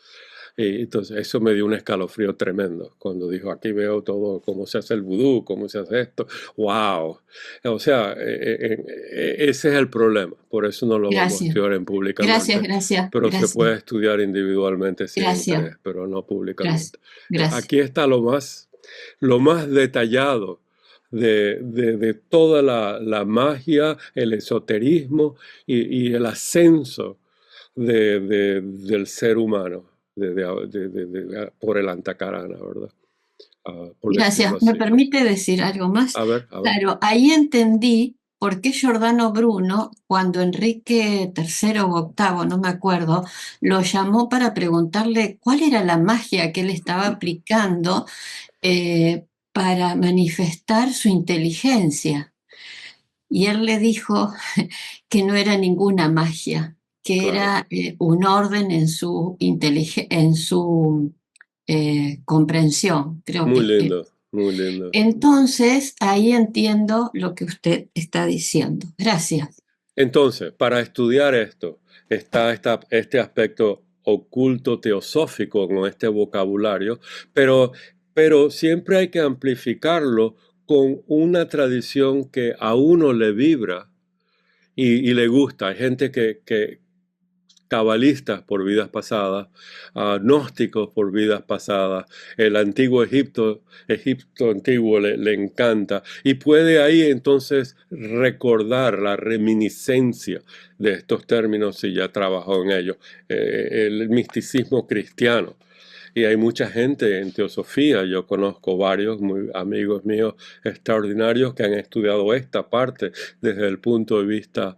Y entonces eso me dio un escalofrío tremendo cuando dijo, aquí veo todo, cómo se hace el vudú, cómo se hace esto. ¡Wow! O sea, ese es el problema. Por eso no lo vamos a Gracias. estudiar públicamente. Gracias. Pero se puede estudiar individualmente sin Gracias. interés, pero no públicamente. Gracias. Aquí está lo más detallado de toda la magia, el esoterismo y el ascenso del ser humano por el Antakarana, ¿verdad? Por decirlo Gracias. ¿Me así. permite decir algo más? A ver. Claro, ahí entendí por qué Giordano Bruno, cuando Enrique III o VIII, no me acuerdo, lo llamó para preguntarle cuál era la magia que él estaba aplicando para manifestar su inteligencia. Y él le dijo que no era ninguna magia, que Claro. era un orden en su comprensión. Creo Muy que lindo, muy lindo. entonces, ahí entiendo lo que usted está diciendo. Gracias. Entonces, para estudiar esto, está este aspecto oculto teosófico con este vocabulario, pero siempre hay que amplificarlo con una tradición que a uno le vibra y le gusta. Hay gente que cabalistas por vidas pasadas, gnósticos por vidas pasadas, el antiguo Egipto antiguo le encanta y puede ahí entonces recordar la reminiscencia de estos términos si ya trabajó en ellos, el misticismo cristiano. Y hay mucha gente en teosofía, yo conozco varios muy amigos míos extraordinarios que han estudiado esta parte desde el punto de vista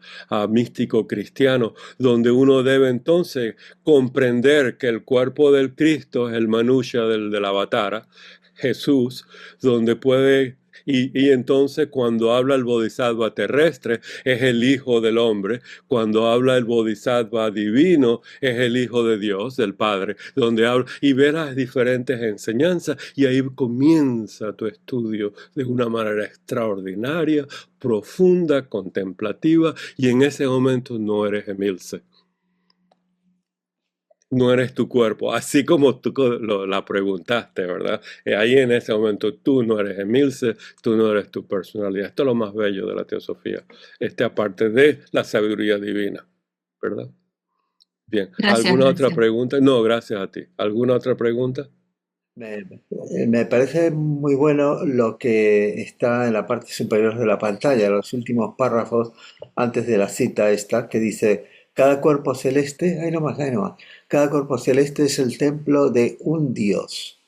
místico cristiano, donde uno debe entonces comprender que el cuerpo del Cristo es el Manusha del Avatara, Jesús, donde puede... Y entonces cuando habla el bodhisattva terrestre es el Hijo del Hombre, cuando habla el bodhisattva divino es el Hijo de Dios, del Padre, donde habla y ve las diferentes enseñanzas y ahí comienza tu estudio de una manera extraordinaria, profunda, contemplativa y en ese momento no eres Emilce. No eres tu cuerpo, así como tú la preguntaste, ¿verdad? Ahí en ese momento tú no eres Emilce, tú no eres tu personalidad. Esto es lo más bello de la teosofía, aparte de la sabiduría divina, ¿verdad? Bien, Gracias, ¿alguna otra gracias. pregunta? No, gracias a ti. ¿Alguna otra pregunta? Me parece muy bueno lo que está en la parte superior de la pantalla, los últimos párrafos antes de la cita esta, que dice, cada cuerpo celeste, ahí nomás, cada cuerpo celeste es el templo de un Dios.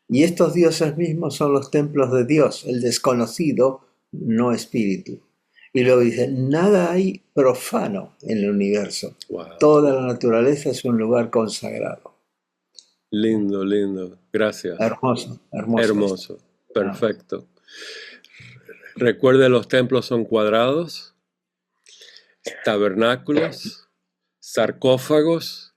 Y estos dioses mismos son los templos de Dios, el desconocido, no espíritu. Y luego dice, nada hay profano en el universo. Wow. Toda la naturaleza es un lugar consagrado. Lindo, lindo. Gracias. Hermoso. Hermoso. Perfecto. Recuerde, los templos son cuadrados, tabernáculos, sarcófagos.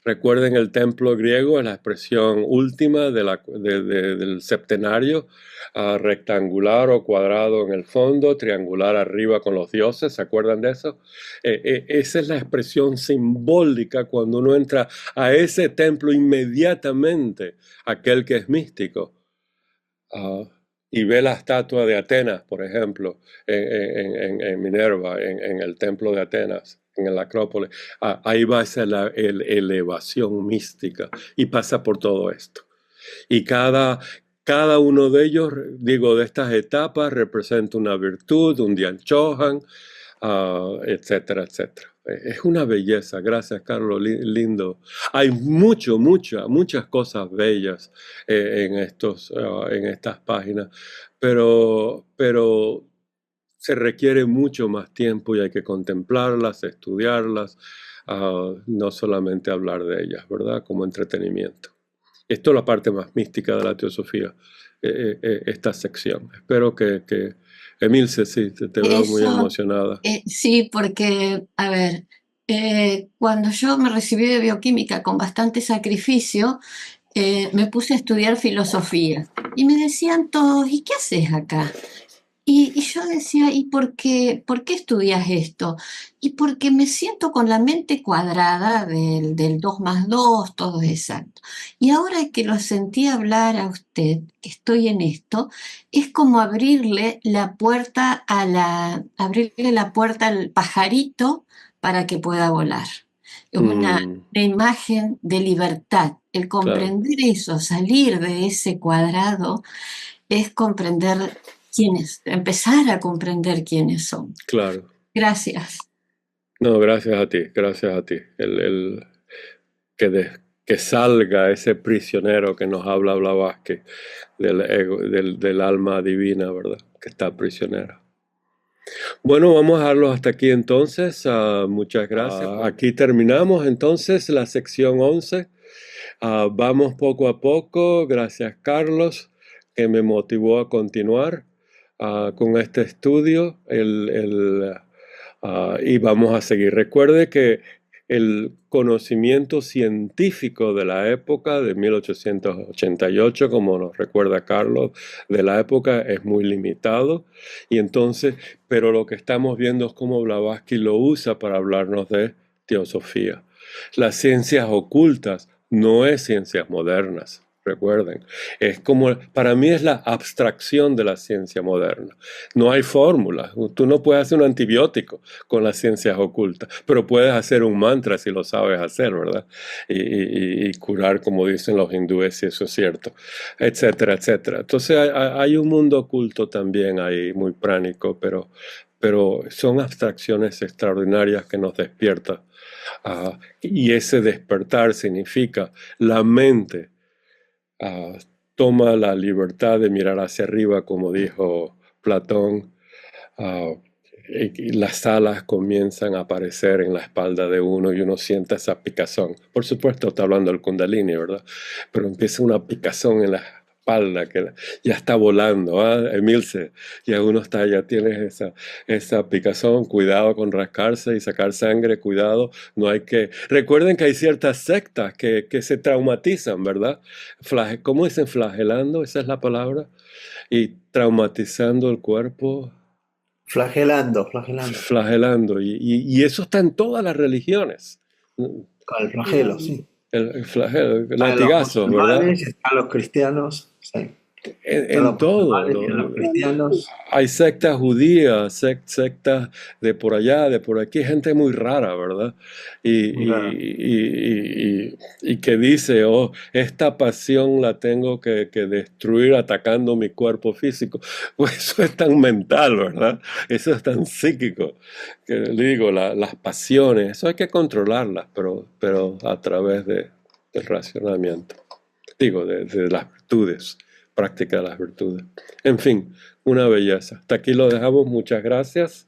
Recuerden, el templo griego es la expresión última del septenario, rectangular o cuadrado en el fondo, triangular arriba con los dioses, ¿se acuerdan de eso? Esa es la expresión simbólica cuando uno entra a ese templo inmediatamente, aquel que es místico. Y ve la estatua de Atenas, por ejemplo, en Minerva, en el templo de Atenas, en la Acrópolis. Ahí va esa elevación mística y pasa por todo esto. Y cada uno de ellos, digo, de estas etapas representa una virtud, un Dian Chohan, etcétera, etcétera. Es una belleza. Gracias, Carlos. Lindo. Hay muchas cosas bellas en estas páginas, pero se requiere mucho más tiempo y hay que contemplarlas, estudiarlas, no solamente hablar de ellas, ¿verdad? Como entretenimiento. Esto es la parte más mística de la teosofía, esta sección. Espero que Emilce, sí, te veo muy Eso, emocionada. sí, porque, a ver, cuando yo me recibí de bioquímica con bastante sacrificio, me puse a estudiar filosofía y me decían todos, ¿y qué haces acá? Y yo decía, ¿y por qué estudias esto? Y porque me siento con la mente cuadrada del 2 más 2, todo es exacto. Y ahora que lo sentí hablar a usted, que estoy en esto, es como abrirle la puerta abrirle la puerta al pajarito para que pueda volar. Es una imagen de libertad. El Claro, comprender eso, salir de ese cuadrado, es comprender empezar a comprender quiénes son. claro. Gracias. No, gracias a ti, gracias a ti. Que salga ese prisionero que nos habla Blavatsky del ego, del alma divina, ¿verdad? Que está prisionera. Bueno, vamos a dejarlo hasta aquí entonces. Muchas gracias. Aquí terminamos entonces la sección 11. Vamos poco a poco. Gracias, Carlos, que me motivó a continuar con este estudio. Y vamos a seguir. Recuerde que el conocimiento científico de la época de 1888, como nos recuerda Carlos, de la época es muy limitado, y entonces, pero lo que estamos viendo es cómo Blavatsky lo usa para hablarnos de teosofía. Las ciencias ocultas no es ciencias modernas. Recuerden, es como, para mí es la abstracción de la ciencia moderna. No hay fórmulas. Tú no puedes hacer un antibiótico con las ciencias ocultas, pero puedes hacer un mantra si lo sabes hacer, ¿verdad? Y curar, como dicen los hindúes, si eso es cierto, etcétera, etcétera. Entonces hay un mundo oculto también ahí, muy pránico, pero son abstracciones extraordinarias que nos despiertan. Y ese despertar significa la mente toma la libertad de mirar hacia arriba, como dijo Platón, y las alas comienzan a aparecer en la espalda de uno y uno siente esa picazón. Por supuesto, está hablando del Kundalini, ¿verdad? Pero empieza una picazón en la espalda que ya está volando, Emilce, ya uno está, ya tienes esa picazón, cuidado con rascarse y sacar sangre, cuidado, no hay que... Recuerden que hay ciertas sectas que se traumatizan, ¿verdad? ¿Cómo dicen? Flagelando, esa es la palabra, y traumatizando el cuerpo. Flagelando, y eso está en todas las religiones. El flagelo, sí. El flagelo, Están latigazos, los ¿verdad? están los cristianos, sí. En todo. Los cristianos. Hay sectas judías, sectas de por allá, de por aquí, gente muy rara, ¿verdad? Y que dice, oh, esta pasión la tengo que destruir atacando mi cuerpo físico. Pues eso es tan mental, ¿verdad? Eso es tan psíquico. Que digo, las pasiones, eso hay que controlarlas, pero a través del racionamiento. Digo, de las virtudes. Práctica de las virtudes. En fin, una belleza. Hasta aquí lo dejamos. Muchas gracias.